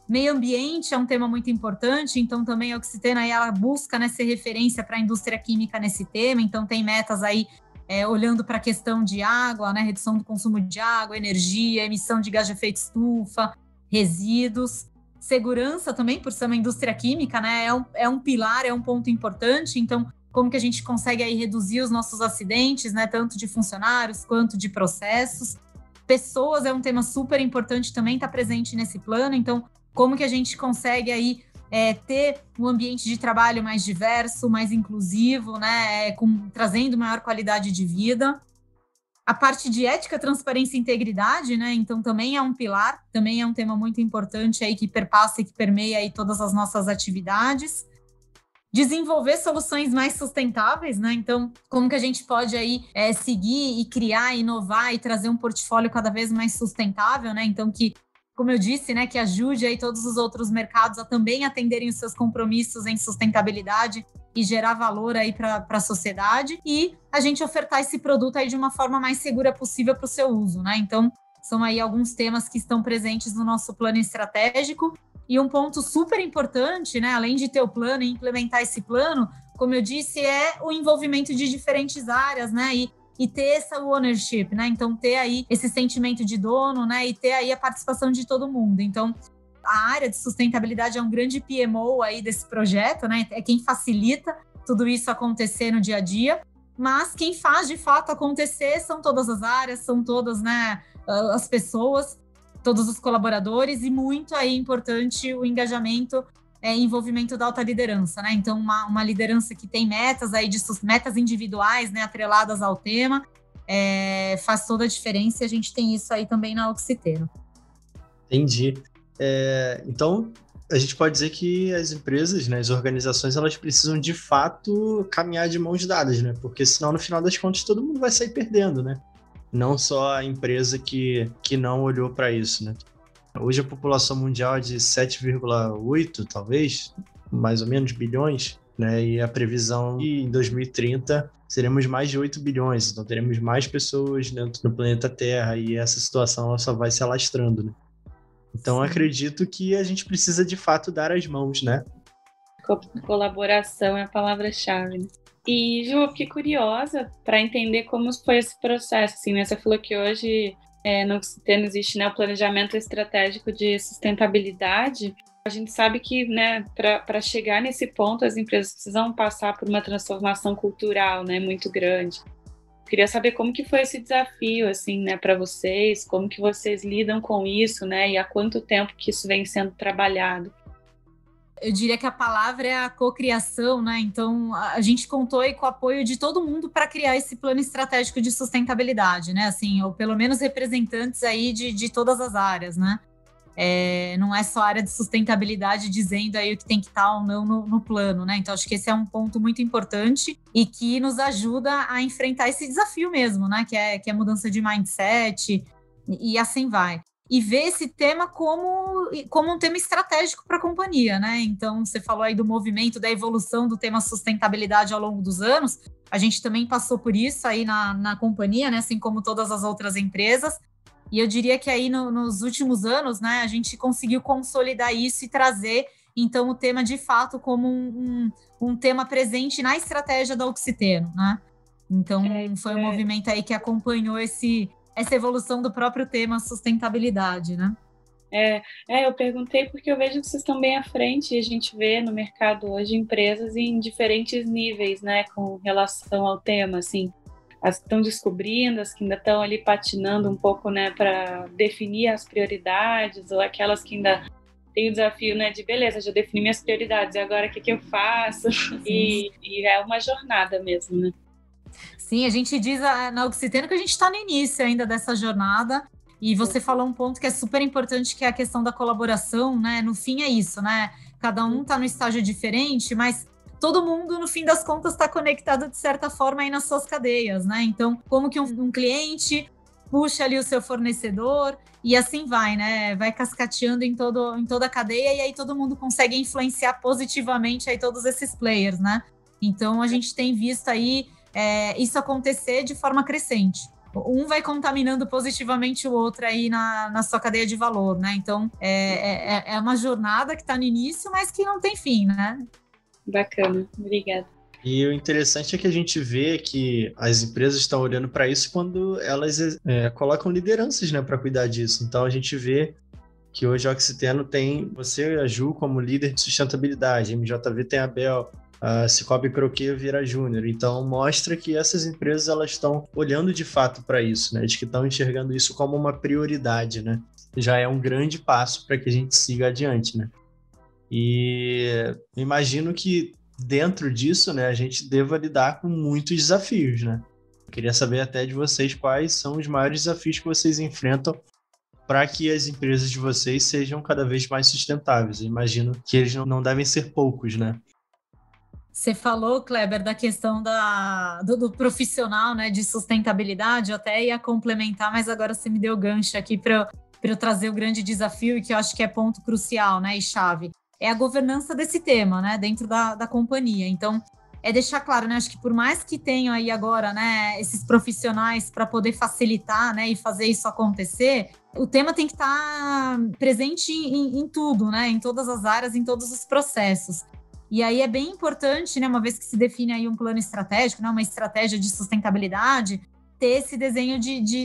Meio ambiente é um tema muito importante, então também a Oxiteno aí, ela busca, né, ser referência para a indústria química nesse tema, então tem metas aí olhando para a questão de água, né, redução do consumo de água, energia, emissão de gás de efeito estufa, resíduos. Segurança também, por ser uma indústria química, né, é um pilar, é um ponto importante. Então, como que a gente consegue aí reduzir os nossos acidentes, né, tanto de funcionários quanto de processos. Pessoas é um tema super importante, também está presente nesse plano. Então, como que a gente consegue aí ter um ambiente de trabalho mais diverso, mais inclusivo, né, trazendo maior qualidade de vida. A parte de ética, transparência e integridade, né? Então também é um pilar, também é um tema muito importante aí que perpassa e que permeia aí todas as nossas atividades. Desenvolver soluções mais sustentáveis, né? Então, como que a gente pode aí seguir e criar, inovar e trazer um portfólio cada vez mais sustentável, né? Então, que, como eu disse, né, que ajude aí todos os outros mercados a também atenderem os seus compromissos em sustentabilidade e gerar valor aí para a sociedade, e a gente ofertar esse produto aí de uma forma mais segura possível para o seu uso, né? Então, são aí alguns temas que estão presentes no nosso plano estratégico. E um ponto super importante, né, além de ter o plano e implementar esse plano, como eu disse, é o envolvimento de diferentes áreas, né, e ter essa ownership, né, então ter aí esse sentimento de dono, né, e ter aí a participação de todo mundo. Então, a área de sustentabilidade é um grande PMO aí desse projeto, né, é quem facilita tudo isso acontecer no dia a dia, mas quem faz de fato acontecer são todas as áreas, são todas, né, as pessoas. todos os colaboradores e muito aí importante o engajamento e envolvimento da alta liderança, né? Então, uma liderança que tem metas aí metas individuais, né, atreladas ao tema, faz toda a diferença, e a gente tem isso aí também na Oxiteno. Entendi. Então, a gente pode dizer que as empresas, né, as organizações, elas precisam de fato caminhar de mãos dadas, né? Porque senão, no final das contas, todo mundo vai sair perdendo, né? Não só a empresa que não olhou para isso, né? Hoje a população mundial é de 7,8, talvez, mais ou menos, bilhões, né? E a previsão que em 2030 seremos mais de 8 bilhões, então teremos mais pessoas dentro do planeta Terra, e essa situação ela só vai se alastrando, né? Então, acredito que a gente precisa, de fato, dar as mãos, né? Colaboração é a palavra-chave, né? E, Ju, eu fiquei curiosa para entender como foi esse processo, assim, né? Você falou que hoje no Oxiteno existe, né, o planejamento estratégico de sustentabilidade. A gente sabe que, né, para chegar nesse ponto, as empresas precisam passar por uma transformação cultural, né, muito grande. Queria saber como que foi esse desafio, assim, né, para vocês, como que vocês lidam com isso, né, e há quanto tempo que isso vem sendo trabalhado. Eu diria que a palavra é a cocriação, né? Então, a gente contou aí com o apoio de todo mundo para criar esse plano estratégico de sustentabilidade, né? Assim, ou pelo menos representantes aí de todas as áreas, né? Não é só a área de sustentabilidade dizendo aí o que tem que estar ou não no plano, né? Então, acho que esse é um ponto muito importante e que nos ajuda a enfrentar esse desafio mesmo, né? Que é mudança de mindset e assim vai. E ver esse tema como um tema estratégico para a companhia, né? Então, você falou aí do movimento, da evolução do tema sustentabilidade ao longo dos anos. A gente também passou por isso aí na companhia, né? Assim como todas as outras empresas. E eu diria que aí nos últimos anos, né, a gente conseguiu consolidar isso e trazer, então, o tema de fato como um tema presente na estratégia da Oxiteno, né? Então, foi um movimento aí que acompanhou essa evolução do próprio tema sustentabilidade, né? Eu perguntei porque eu vejo que vocês estão bem à frente e a gente vê no mercado hoje empresas em diferentes níveis, né, com relação ao tema, assim, as que estão descobrindo, as que ainda estão ali patinando um pouco, né, para definir as prioridades, ou aquelas que ainda tem o desafio, né, de beleza, já defini minhas prioridades, e agora o que eu faço? E é uma jornada mesmo, né? Sim, a gente diz na Oxiteno que a gente está no início ainda dessa jornada, e você falou um ponto que é super importante, que é a questão da colaboração, né? No fim é isso, né? Cada um está no estágio diferente, mas todo mundo, no fim das contas, está conectado de certa forma aí nas suas cadeias, né? Então, como que um cliente puxa ali o seu fornecedor e assim vai, né? Vai cascateando em toda a cadeia, e aí todo mundo consegue influenciar positivamente aí todos esses players, né? Então, a gente tem visto aí isso acontecer de forma crescente. Um vai contaminando positivamente o outro aí na sua cadeia de valor, né? Então, é uma jornada que está no início, mas que não tem fim, né? Bacana, obrigada. E o interessante é que a gente vê que as empresas estão olhando para isso quando elas colocam lideranças, né, para cuidar disso. Então, a gente vê que hoje a Oxiteno tem você e a Ju como líder de sustentabilidade, a MJV tem a Bel, a Cicobi Croquet vira Júnior. Então, mostra que essas empresas elas estão olhando de fato para isso, né? De que estão enxergando isso como uma prioridade, né? Já é um grande passo para que a gente siga adiante, né? E imagino que dentro disso, né, a gente deva lidar com muitos desafios, né? Eu queria saber até de vocês quais são os maiores desafios que vocês enfrentam para que as empresas de vocês sejam cada vez mais sustentáveis. Eu imagino que eles não devem ser poucos, né? Você falou, Kleber, da questão do profissional, né, de sustentabilidade. Eu até ia complementar, mas agora você me deu gancho aqui para eu trazer o grande desafio, e que eu acho que é ponto crucial, né, e chave. É a governança desse tema, né, dentro da companhia. Então, deixar claro, né, acho que por mais que tenham aí agora, né, esses profissionais para poder facilitar, né, e fazer isso acontecer, o tema tem que estar presente em tudo, né, em todas as áreas, em todos os processos. E aí é bem importante, né, uma vez que se define aí um plano estratégico, né, uma estratégia de sustentabilidade, ter esse desenho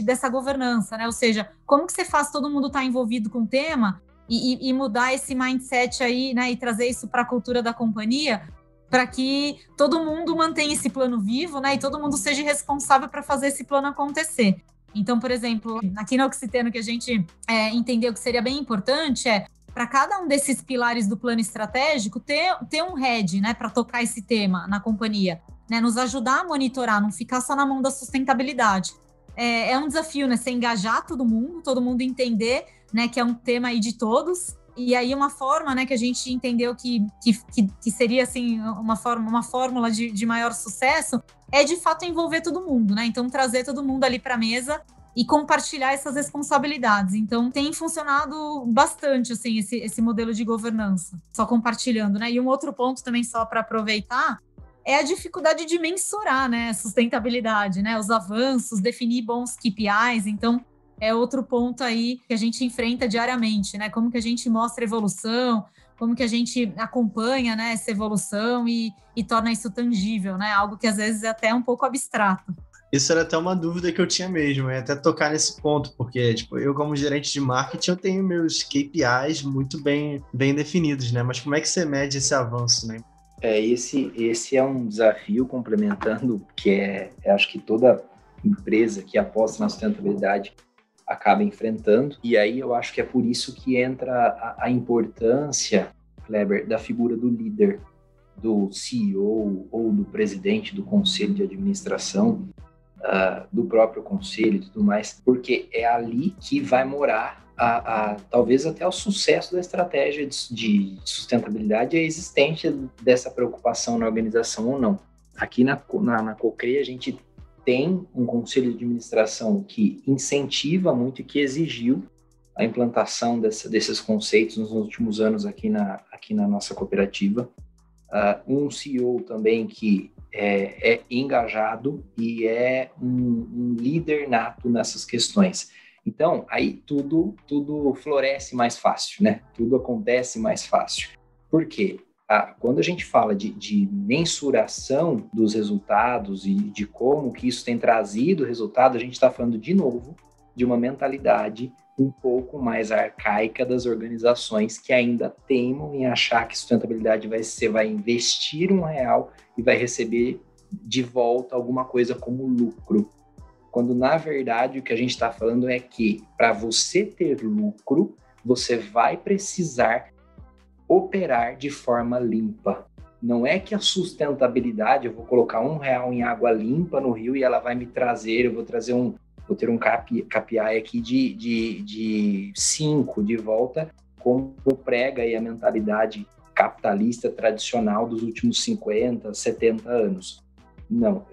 dessa governança, né? Ou seja, como que você faz todo mundo estar envolvido com o tema e mudar esse mindset aí, né, e trazer isso para a cultura da companhia, para que todo mundo mantenha esse plano vivo, né, e todo mundo seja responsável para fazer esse plano acontecer. Então, por exemplo, aqui na Oxiteno que a gente entendeu que seria bem importante para cada um desses pilares do plano estratégico ter um head, né, para tocar esse tema na companhia, né, nos ajudar a monitorar, não ficar só na mão da sustentabilidade. É um desafio, né, você engajar todo mundo entender, né, que é um tema aí de todos. E aí uma forma, né, que a gente entendeu que seria assim uma fórmula de maior sucesso é de fato envolver todo mundo, né? Então trazer todo mundo ali para a mesa e compartilhar essas responsabilidades. Então tem funcionado bastante assim esse modelo de governança, só compartilhando, né? E um outro ponto também só para aproveitar é a dificuldade de mensurar, né, a sustentabilidade, né? Os avanços, definir bons KPIs. Então é outro ponto aí que a gente enfrenta diariamente, né? Como que a gente mostra evolução, como que a gente acompanha, né, essa evolução e torna isso tangível, né? Algo que às vezes é até um pouco abstrato. Isso era até uma dúvida que eu tinha mesmo, até tocar nesse ponto, porque tipo, eu como gerente de marketing, eu tenho meus KPIs muito bem definidos, né? Mas como é que você mede esse avanço, né? Esse é um desafio complementando, que acho que toda empresa que aposta na sustentabilidade acaba enfrentando, e aí eu acho que é por isso que entra a importância, Kleber, da figura do líder, do CEO ou do presidente do conselho de administração, do próprio conselho e tudo mais, porque é ali que vai morar talvez até o sucesso da estratégia de sustentabilidade e a existência dessa preocupação na organização ou não. Aqui na COCREA a gente tem um conselho de administração que incentiva muito e que exigiu a implantação desses conceitos nos últimos anos aqui na nossa cooperativa. Um CEO também que é engajado e é um líder nato nessas questões. Então, aí tudo floresce mais fácil, né? Tudo acontece mais fácil. Por quê? Quando a gente fala de mensuração dos resultados e de como que isso tem trazido resultado, a gente está falando de novo de uma mentalidade um pouco mais arcaica das organizações que ainda teimam em achar que sustentabilidade você vai investir R$1 e vai receber de volta alguma coisa como lucro. Quando, na verdade, o que a gente está falando é que para você ter lucro, você vai precisar operar de forma limpa. Não é que a sustentabilidade, eu vou colocar R$1 em água limpa no rio e ela vai me trazer, vou ter um KPI aqui de 5 de volta, como prega aí a mentalidade capitalista tradicional dos últimos 50, 70 anos. Não,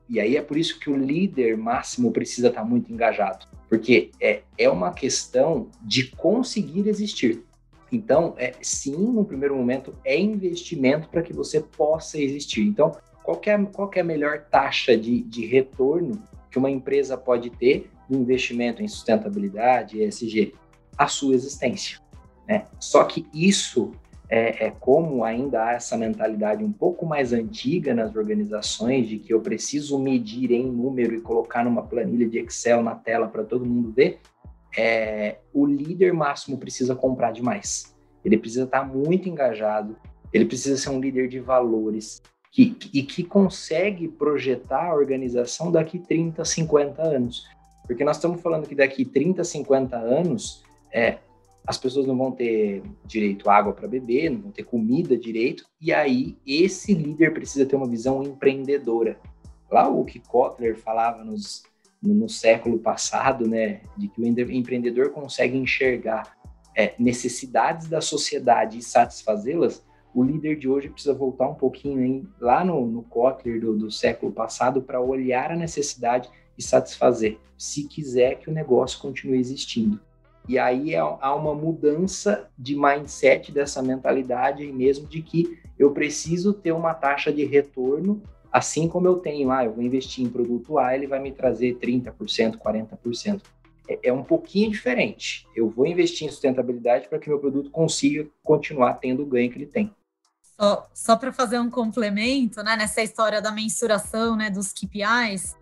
e aí é por isso que o líder máximo precisa estar muito engajado, porque é uma questão de conseguir existir. Então, sim, no primeiro momento, é investimento para que você possa existir. Então, qual que é a melhor taxa de retorno que uma empresa pode ter do investimento em sustentabilidade, ESG? A sua existência, né? Só que isso como ainda há essa mentalidade um pouco mais antiga nas organizações de que eu preciso medir em número e colocar numa planilha de Excel na tela para todo mundo ver, o líder máximo precisa comprar demais. Ele precisa estar muito engajado, ele precisa ser um líder de valores que consegue projetar a organização daqui 30, 50 anos. Porque nós estamos falando que daqui 30, 50 anos, as pessoas não vão ter direito à água para beber, não vão ter comida direito, e aí esse líder precisa ter uma visão empreendedora. Lá o que Kotler falava no século passado, né, de que o empreendedor consegue enxergar necessidades da sociedade e satisfazê-las, o líder de hoje precisa voltar um pouquinho lá no Kotler do século passado para olhar a necessidade e satisfazer, se quiser que o negócio continue existindo. E aí há uma mudança de mindset dessa mentalidade aí mesmo de que eu preciso ter uma taxa de retorno, assim como eu tenho, eu vou investir em produto A, ele vai me trazer 30%, 40%. É um pouquinho diferente. Eu vou investir em sustentabilidade para que meu produto consiga continuar tendo o ganho que ele tem. Só para fazer um complemento, né, nessa história da mensuração, né, dos KPIs,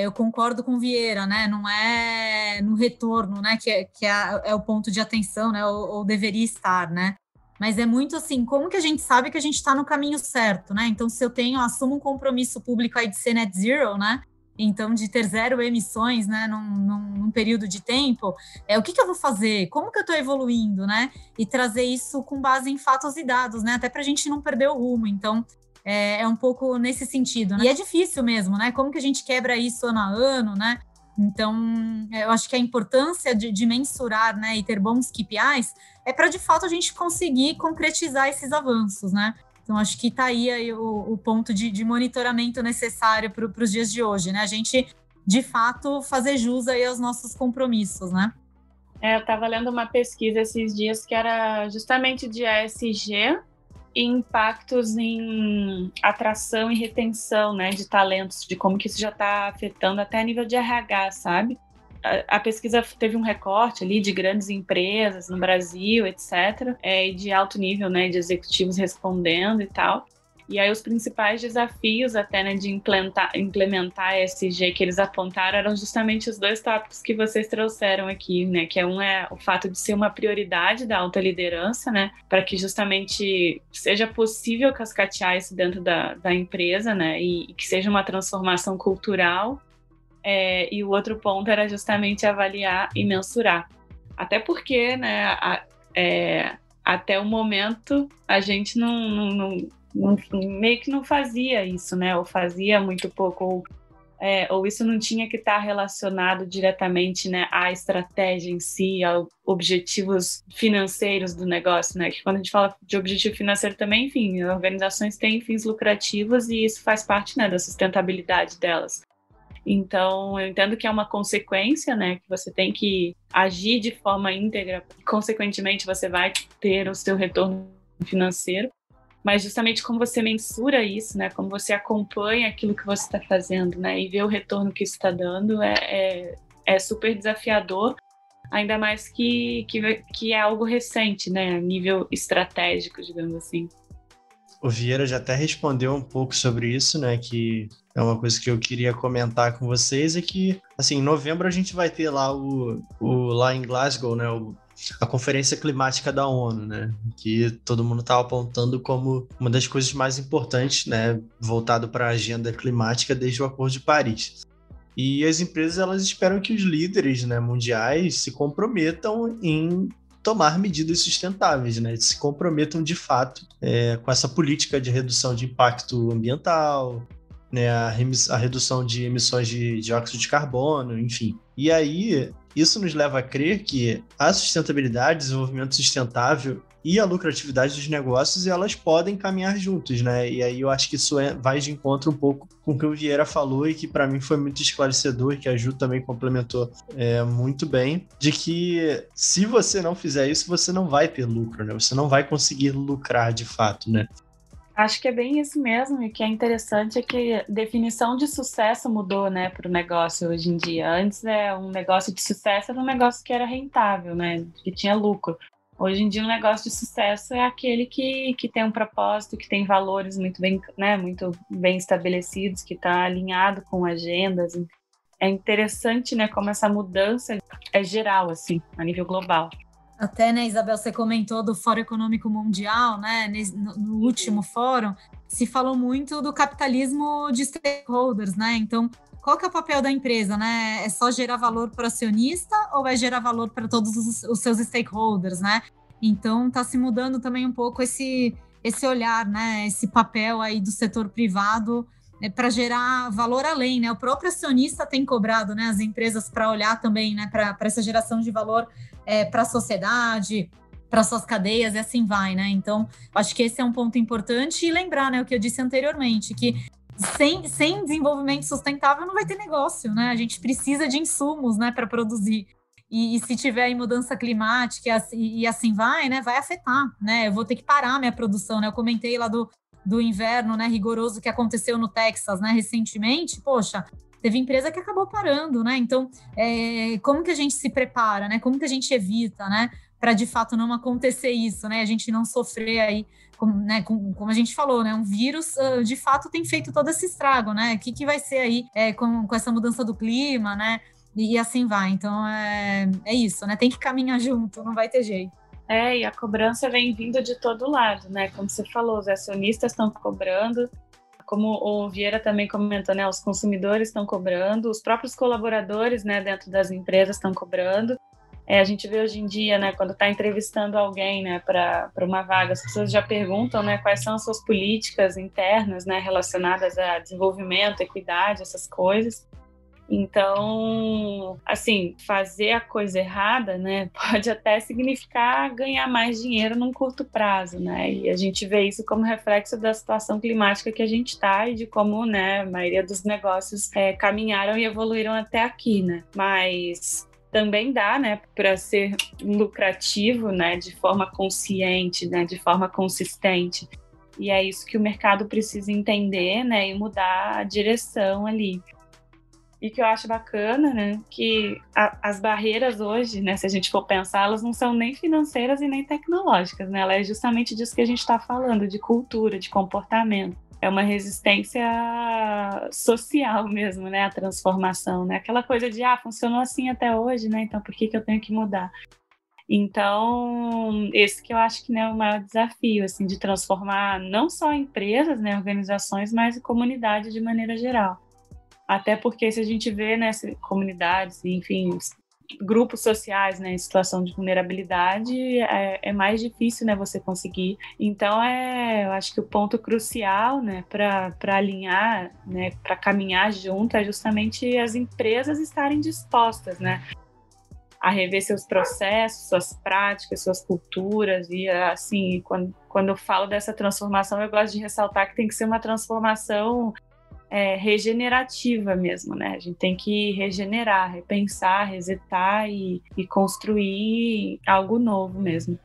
eu concordo com o Vieira, né? Não é no retorno, né? Que é o ponto de atenção, né? Ou deveria estar, né? Mas é muito assim, como que a gente sabe que a gente está no caminho certo, né? Então, se eu assumo um compromisso público aí de ser net zero, né? então de ter 0 emissões, né, num período de tempo, o que eu vou fazer? Como que eu estou evoluindo, né? E trazer isso com base em fatos e dados, né? Até para a gente não perder o rumo. Então, é um pouco nesse sentido, né? E é difícil mesmo, né? Como que a gente quebra isso ano a ano, né? Então, eu acho que a importância de mensurar, né, e ter bons KPIs é para, de fato, a gente conseguir concretizar esses avanços, né? Então, acho que está aí o ponto de monitoramento necessário para os dias de hoje, né? A gente, de fato, fazer jus aí aos nossos compromissos, né? Eu estava lendo uma pesquisa esses dias que era justamente de ESG e impactos em atração e retenção, né, de talentos, de como que isso já está afetando até a nível de RH, sabe? A pesquisa teve um recorte ali de grandes empresas no Brasil, etc., e de alto nível, né, de executivos respondendo e tal. E aí os principais desafios até, né, de implementar a ESG que eles apontaram eram justamente os 2 tópicos que vocês trouxeram aqui, né, que é o fato de ser uma prioridade da alta liderança, né, para que justamente seja possível cascatear isso dentro da empresa, né, e que seja uma transformação cultural. E o outro ponto era justamente avaliar e mensurar. Até porque, né, até o momento a gente meio que não fazia isso, né? Ou fazia muito pouco, ou isso não tinha que estar relacionado diretamente, né, à estratégia em si, aos objetivos financeiros do negócio, né? Que quando a gente fala de objetivo financeiro também, enfim, organizações têm fins lucrativos e isso faz parte, né, da sustentabilidade delas. Então, eu entendo que é uma consequência, né, que você tem que agir de forma íntegra, consequentemente você vai ter o seu retorno financeiro, mas justamente como você mensura isso, né, como você acompanha aquilo que você está fazendo, né, e vê o retorno que isso está dando é super desafiador, ainda mais que é algo recente, né, a nível estratégico, digamos assim. O Vieira já até respondeu um pouco sobre isso, né? Que é uma coisa que eu queria comentar com vocês, é que, assim, em novembro a gente vai ter lá lá em Glasgow, né? A Conferência Climática da ONU, né? Que todo mundo está apontando como uma das coisas mais importantes, né? Voltado para a agenda climática desde o Acordo de Paris. E as empresas, elas esperam que os líderes, né, mundiais se comprometam em tomar medidas sustentáveis, né? Se comprometam de fato com essa política de redução de impacto ambiental, né? A redução de emissões de dióxido de carbono, enfim. E aí, isso nos leva a crer que a sustentabilidade, desenvolvimento sustentável e a lucratividade dos negócios, elas podem caminhar juntos, né? E aí eu acho que isso vai de encontro um pouco com o que o Vieira falou e que para mim foi muito esclarecedor e que a Ju também complementou muito bem, de que se você não fizer isso, você não vai ter lucro, né? Você não vai conseguir lucrar de fato, né? Acho que é bem isso mesmo, e o que é interessante é que a definição de sucesso mudou, né, para o negócio hoje em dia. Antes, um negócio de sucesso era um negócio que era rentável, né, que tinha lucro. Hoje em dia, um negócio de sucesso é aquele que tem um propósito, que tem valores muito bem estabelecidos, que está alinhado com agendas. É interessante, né, como essa mudança é geral, assim, a nível global. Até, né, Isabel, você comentou do Fórum Econômico Mundial, né? No último fórum, se falou muito do capitalismo de stakeholders, né? Então, qual que é o papel da empresa, né? É só gerar valor para o acionista ou vai gerar valor para todos os seus stakeholders, né? Então, está se mudando também um pouco esse olhar, né? Esse papel aí do setor privado para gerar valor além, né? O próprio acionista tem cobrado, né, as empresas para olhar também, né, para essa geração de valor para a sociedade, para suas cadeias e assim vai, né? Então, acho que esse é um ponto importante e lembrar, né, o que eu disse anteriormente, que sem desenvolvimento sustentável não vai ter negócio, né? A gente precisa de insumos, né, para produzir. E se tiver aí mudança climática e assim vai, né, vai afetar, né? Eu vou ter que parar minha produção, né? Eu comentei lá do inverno, né, rigoroso que aconteceu no Texas, né, recentemente. Poxa, teve empresa que acabou parando, né? Então, como que a gente se prepara, né? Como que a gente evita, né, para de fato não acontecer isso, né? A gente não sofrer aí, como a gente falou, né? Um vírus de fato tem feito todo esse estrago, né? O que vai ser aí com essa mudança do clima, né? E assim vai. Então, é isso, né? Tem que caminhar junto, não vai ter jeito. E a cobrança vem vindo de todo lado, né? Como você falou, os acionistas estão cobrando, como o Vieira também comentou, né, os consumidores estão cobrando, os próprios colaboradores, né, dentro das empresas estão cobrando. A gente vê hoje em dia, né, quando está entrevistando alguém, né, para uma vaga, as pessoas já perguntam, né, quais são as suas políticas internas, né, relacionadas a desenvolvimento, equidade, essas coisas. Então, assim, fazer a coisa errada, né, pode até significar ganhar mais dinheiro num curto prazo, né, e a gente vê isso como reflexo da situação climática que a gente está e de como, né, a maioria dos negócios caminharam e evoluíram até aqui, né, mas também dá, né, para ser lucrativo, né, de forma consciente, né, de forma consistente, e é isso que o mercado precisa entender, né, e mudar a direção ali. E que eu acho bacana, né, que as barreiras hoje, né, se a gente for pensar, elas não são nem financeiras e nem tecnológicas, né, ela é justamente disso que a gente está falando, de cultura, de comportamento. É uma resistência social mesmo, né, a transformação, né, aquela coisa de, funcionou assim até hoje, né, então por que eu tenho que mudar? Então, esse que eu acho que, né, é o maior desafio, assim, de transformar não só empresas, né, organizações, mas a comunidade de maneira geral. Até porque se a gente vê, né, comunidades, enfim, grupos sociais, né, em situação de vulnerabilidade, é mais difícil, né, você conseguir. Então, eu acho que o ponto crucial, né, para alinhar, né, para caminhar junto, é justamente as empresas estarem dispostas, né, a rever seus processos, suas práticas, suas culturas. E, assim, quando eu falo dessa transformação, eu gosto de ressaltar que tem que ser uma transformação regenerativa mesmo, né? A gente tem que regenerar, repensar, resetar e construir algo novo mesmo.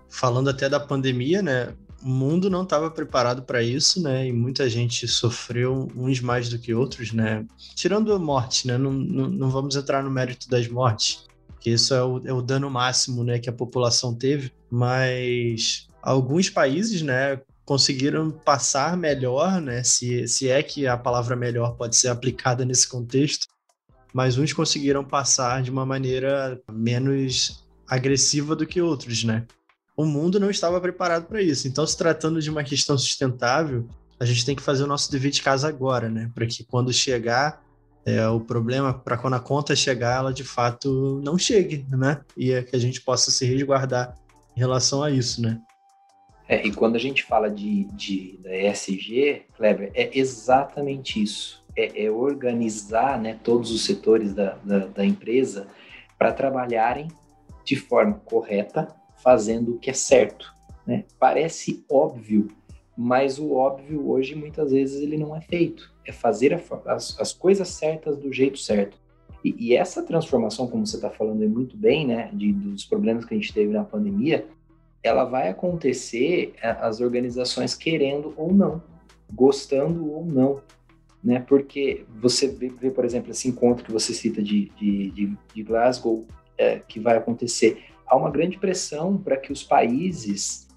Falando até da pandemia, né? O mundo não estava preparado para isso, né? E muita gente sofreu, uns mais do que outros, né? Tirando a morte, né? Não vamos entrar no mérito das mortes, porque isso é o dano máximo, né, que a população teve. Mas alguns países, né, conseguiram passar melhor, né? Se é que a palavra melhor pode ser aplicada nesse contexto, mas uns conseguiram passar de uma maneira menos agressiva do que outros, né? O mundo não estava preparado para isso. Então, se tratando de uma questão sustentável, a gente tem que fazer o nosso dever de casa agora, né? Para que quando chegar o problema, para quando a conta chegar, ela de fato não chegue, né? E que a gente possa se resguardar em relação a isso, né? E quando a gente fala da ESG, Kleber, é exatamente isso. É organizar, né, todos os setores da empresa para trabalharem de forma correta, fazendo o que é certo, né? Parece óbvio, mas o óbvio hoje, muitas vezes, ele não é feito. É fazer as coisas certas do jeito certo. E essa transformação, como você está falando aí muito bem, né, dos problemas que a gente teve na pandemia, ela vai acontecer as organizações querendo ou não, gostando ou não, né? Porque você vê, por exemplo, esse encontro que você cita de Glasgow, que vai acontecer. Há uma grande pressão para que os países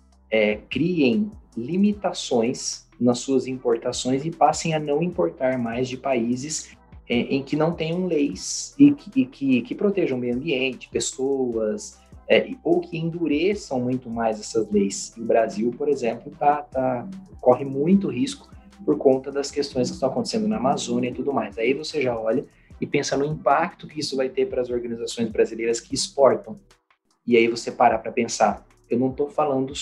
criem limitações nas suas importações e passem a não importar mais de países em que não tenham leis e que protejam o meio ambiente, pessoas, ou que endureçam muito mais essas leis. E o Brasil, por exemplo, corre muito risco por conta das questões que estão acontecendo na Amazônia e tudo mais. Aí você já olha e pensa no impacto que isso vai ter para as organizações brasileiras que exportam. E aí você para pensar, eu não estou falando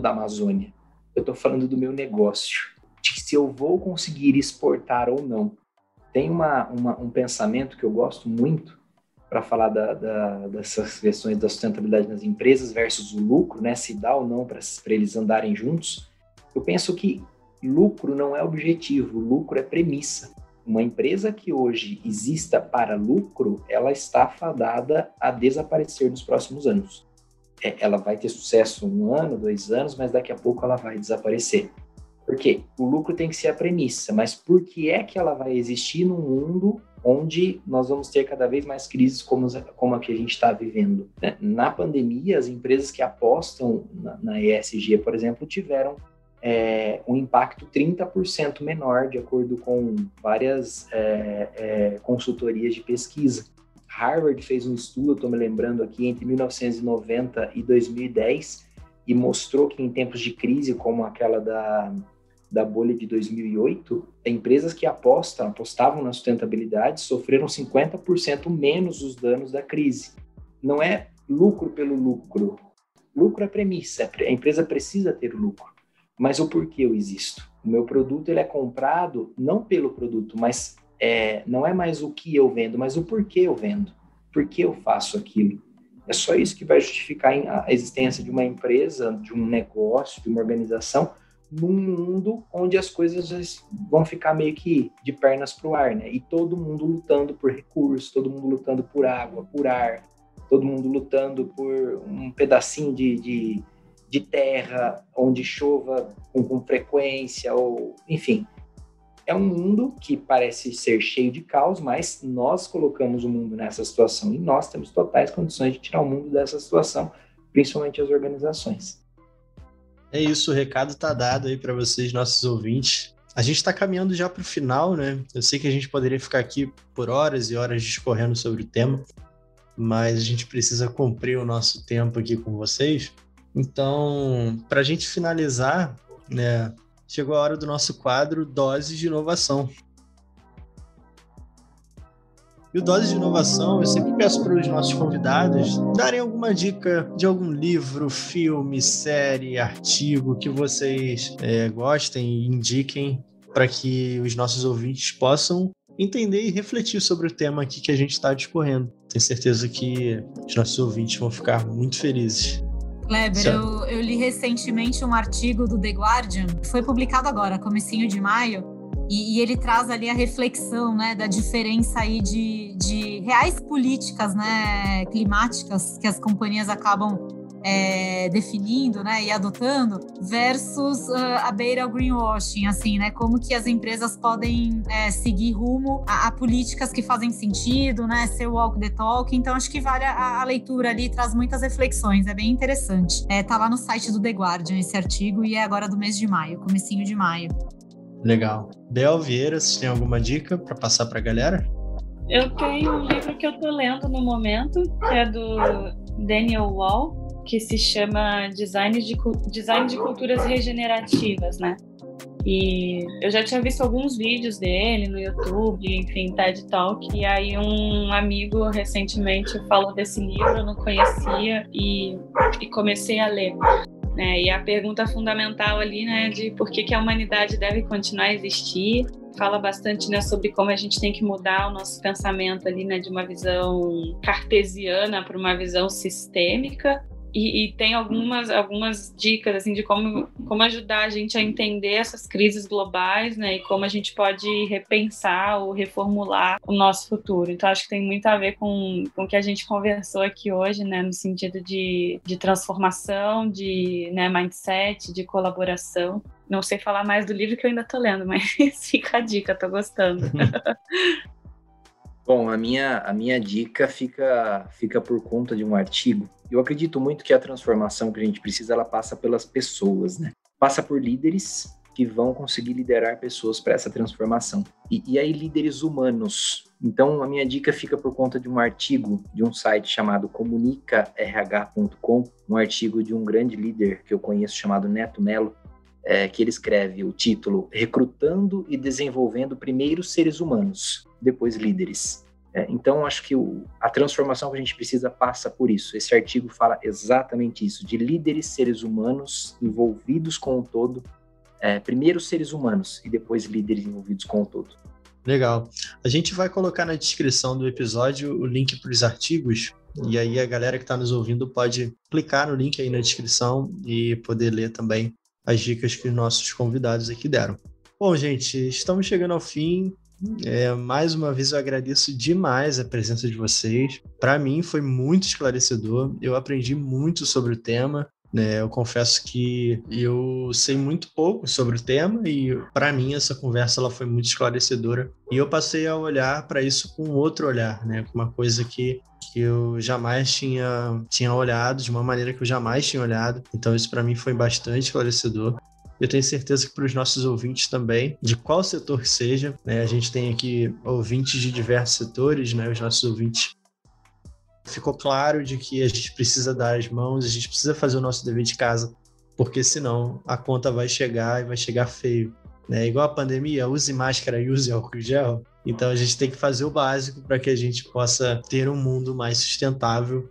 da Amazônia, eu estou falando do meu negócio, de se eu vou conseguir exportar ou não. Tem um pensamento que eu gosto muito para falar dessas questões da sustentabilidade nas empresas versus o lucro, né? Se dá ou não para eles andarem juntos. Eu penso que lucro não é objetivo, lucro é premissa. Uma empresa que hoje exista para lucro, ela está fadada a desaparecer nos próximos anos. Ela vai ter sucesso 1 ano, 2 anos, mas daqui a pouco ela vai desaparecer. Por quê? O lucro tem que ser a premissa, mas por que é que ela vai existir num mundo onde nós vamos ter cada vez mais crises como a que a gente está vivendo? Na pandemia, as empresas que apostam na ESG, por exemplo, tiveram um impacto 30% menor, de acordo com várias consultorias de pesquisa. Harvard fez um estudo, estou me lembrando aqui, entre 1990 e 2010, e mostrou que em tempos de crise, como aquela da bolha de 2008, empresas que apostavam na sustentabilidade sofreram 50% menos os danos da crise. Não é lucro pelo lucro. Lucro é premissa, a empresa precisa ter lucro. Mas o porquê eu existo? O meu produto ele é comprado não pelo produto, mas não é mais o que eu vendo, mas o porquê eu vendo. Por que eu faço aquilo? É só isso que vai justificar a existência de uma empresa, de um negócio, de uma organização, num mundo onde as coisas vão ficar meio que de pernas para o ar, né? E todo mundo lutando por recursos, todo mundo lutando por água, por ar, todo mundo lutando por um pedacinho de terra onde chova com frequência, ou enfim. É um mundo que parece ser cheio de caos, mas nós colocamos o mundo nessa situação e nós temos totais condições de tirar o mundo dessa situação, principalmente as organizações. É isso, o recado está dado aí para vocês, nossos ouvintes. A gente está caminhando já para o final, né? Eu sei que a gente poderia ficar aqui por horas e horas discorrendo sobre o tema, mas a gente precisa cumprir o nosso tempo aqui com vocês. Então, para a gente finalizar, né, chegou a hora do nosso quadro Doses de Inovação. E o Doses de Inovação, eu sempre peço para os nossos convidados darem alguma dica de algum livro, filme, série, artigo que vocês gostem e indiquem para que os nossos ouvintes possam entender e refletir sobre o tema aqui que a gente está discorrendo. Tenho certeza que os nossos ouvintes vão ficar muito felizes. Kleber, eu li recentemente um artigo do The Guardian, que foi publicado agora, comecinho de maio, e ele traz ali a reflexão, né, da diferença aí de reais políticas, né, climáticas que as companhias acabam definindo, né, e adotando, versus a beira ao greenwashing, assim, né, como que as empresas podem seguir rumo a políticas que fazem sentido, né, ser walk the talk. Então acho que vale a leitura ali, traz muitas reflexões, é bem interessante. Tá lá no site do The Guardian esse artigo e é agora do mês de maio, comecinho de maio. Legal. Bel Vieira, você tem alguma dica para passar para a galera? Eu tenho um livro que eu tô lendo no momento, que é do Daniel Wall, que se chama Design de Culturas Regenerativas, né? E eu já tinha visto alguns vídeos dele no YouTube, enfim, TED Talk, e aí um amigo recentemente falou desse livro, eu não conhecia, e comecei a ler. E a pergunta fundamental ali, né, de por que a humanidade deve continuar a existir, fala bastante, né, sobre como a gente tem que mudar o nosso pensamento ali, né, de uma visão cartesiana para uma visão sistêmica. E tem algumas dicas assim, de como ajudar a gente a entender essas crises globais, né, e como a gente pode repensar ou reformular o nosso futuro. Então, acho que tem muito a ver com o que a gente conversou aqui hoje, né, no sentido de transformação, de, né, mindset, de colaboração. Não sei falar mais do livro que eu ainda estou lendo, mas fica a dica, estou gostando. Bom, a minha dica fica por conta de um artigo. Eu acredito muito que a transformação que a gente precisa, ela passa pelas pessoas, né? Passa por líderes que vão conseguir liderar pessoas para essa transformação. E aí, líderes humanos. Então, a minha dica fica por conta de um artigo de um site chamado comunicarh.com, um artigo de um grande líder que eu conheço chamado Neto Mello, que ele escreve o título Recrutando e Desenvolvendo Primeiro Seres Humanos, depois Líderes. Então, acho que a transformação que a gente precisa passa por isso. Esse artigo fala exatamente isso, de líderes, seres humanos envolvidos com o todo, primeiro seres humanos e depois líderes envolvidos com o todo. Legal. A gente vai colocar na descrição do episódio o link para os artigos, e aí a galera que está nos ouvindo pode clicar no link aí na descrição e poder ler também as dicas que os nossos convidados aqui deram. Bom, gente, estamos chegando ao fim. Mais uma vez eu agradeço demais a presença de vocês. Para mim foi muito esclarecedor, eu aprendi muito sobre o tema, né? Eu confesso que eu sei muito pouco sobre o tema e para mim essa conversa ela foi muito esclarecedora e eu passei a olhar para isso com outro olhar, né? Com uma coisa que eu jamais tinha olhado, de uma maneira que eu jamais tinha olhado. Então isso para mim foi bastante esclarecedor. Eu tenho certeza que para os nossos ouvintes também, de qual setor que seja, né? A gente tem aqui ouvintes de diversos setores, né? Os nossos ouvintes. Ficou claro de que a gente precisa dar as mãos, a gente precisa fazer o nosso dever de casa porque senão a conta vai chegar e vai chegar feio. Né? Igual a pandemia, use máscara e use álcool gel. Então a gente tem que fazer o básico para que a gente possa ter um mundo mais sustentável.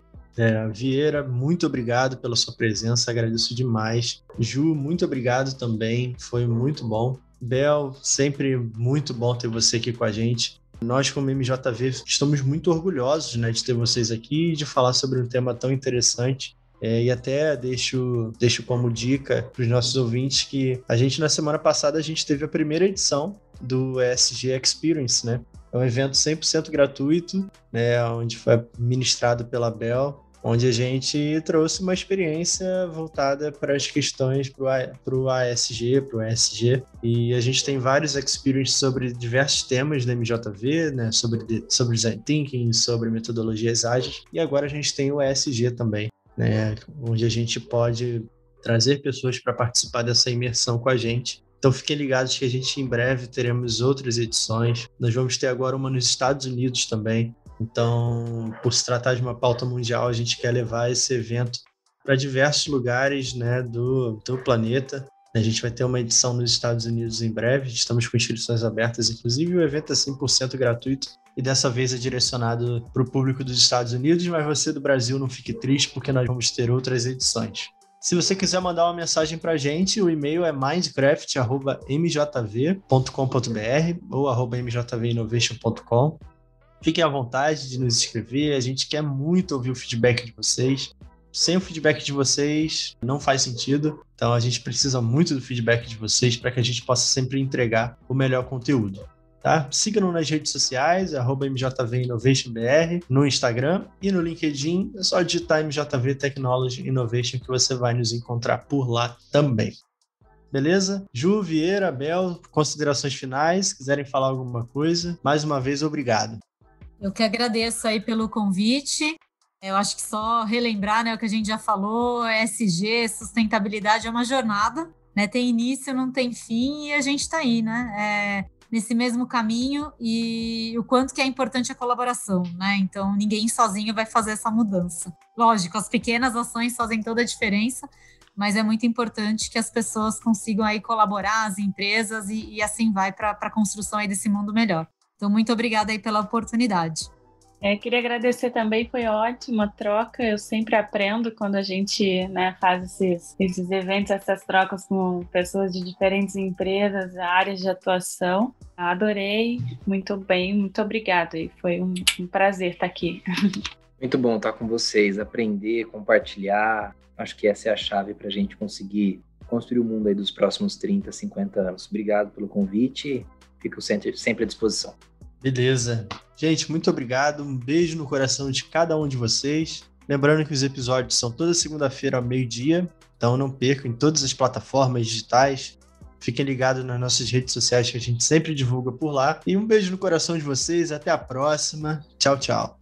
Vieira, muito obrigado pela sua presença, agradeço demais. Ju, muito obrigado também, foi muito bom. Bel, sempre muito bom ter você aqui com a gente. Nós, como MJV, estamos muito orgulhosos, né, de ter vocês aqui e de falar sobre um tema tão interessante. E até deixo como dica para os nossos ouvintes que na semana passada, a gente teve a primeira edição do ESG Experience, né? É um evento 100% gratuito, né, onde foi ministrado pela Bel, onde a gente trouxe uma experiência voltada para as questões para o ASG, para o ESG, e a gente tem vários experiences sobre diversos temas da MJV, né, sobre design thinking, sobre metodologias ágeis, e agora a gente tem o ESG também, né, onde a gente pode trazer pessoas para participar dessa imersão com a gente. Então fiquem ligados que a gente em breve teremos outras edições. Nós vamos ter agora uma nos Estados Unidos também. Então, por se tratar de uma pauta mundial, a gente quer levar esse evento para diversos lugares, né, do planeta. A gente vai ter uma edição nos Estados Unidos em breve, estamos com inscrições abertas, inclusive o evento é 100% gratuito e dessa vez é direcionado para o público dos Estados Unidos, mas você do Brasil não fique triste porque nós vamos ter outras edições. Se você quiser mandar uma mensagem para a gente, o e-mail é mindcraft@mjv.com.br ou @mjvinnovation.com. Fiquem à vontade de nos escrever, a gente quer muito ouvir o feedback de vocês. Sem o feedback de vocês, não faz sentido. Então, a gente precisa muito do feedback de vocês para que a gente possa sempre entregar o melhor conteúdo. Tá? Siga-nos nas redes sociais, @mjvinnovationbr, no Instagram e no LinkedIn. É só digitar MJV Technology Innovation que você vai nos encontrar por lá também. Beleza? Ju, Vieira, Bel, considerações finais, quiserem falar alguma coisa, mais uma vez, obrigado. Eu que agradeço aí pelo convite. Eu acho que só relembrar, né, o que a gente já falou, ESG, sustentabilidade é uma jornada, né? Tem início, não tem fim, e a gente está aí, né? Nesse mesmo caminho, e o quanto que é importante a colaboração, né? Então, ninguém sozinho vai fazer essa mudança. Lógico, as pequenas ações fazem toda a diferença, mas é muito importante que as pessoas consigam aí colaborar, as empresas, e assim vai para a construção aí desse mundo melhor. Então, muito obrigada aí pela oportunidade. Queria agradecer também, foi ótima troca. Eu sempre aprendo quando a gente, né, faz esses eventos, essas trocas com pessoas de diferentes empresas, áreas de atuação. Adorei, muito bem, muito obrigada. E foi um prazer estar aqui. Muito bom estar com vocês, aprender, compartilhar. Acho que essa é a chave para a gente conseguir construir o mundo aí dos próximos 30, 50 anos. Obrigado pelo convite. Fico sempre à disposição. Beleza. Gente, muito obrigado. Um beijo no coração de cada um de vocês. Lembrando que os episódios são toda segunda-feira ao meio-dia, então não percam em todas as plataformas digitais. Fiquem ligados nas nossas redes sociais que a gente sempre divulga por lá. E um beijo no coração de vocês. Até a próxima. Tchau, tchau.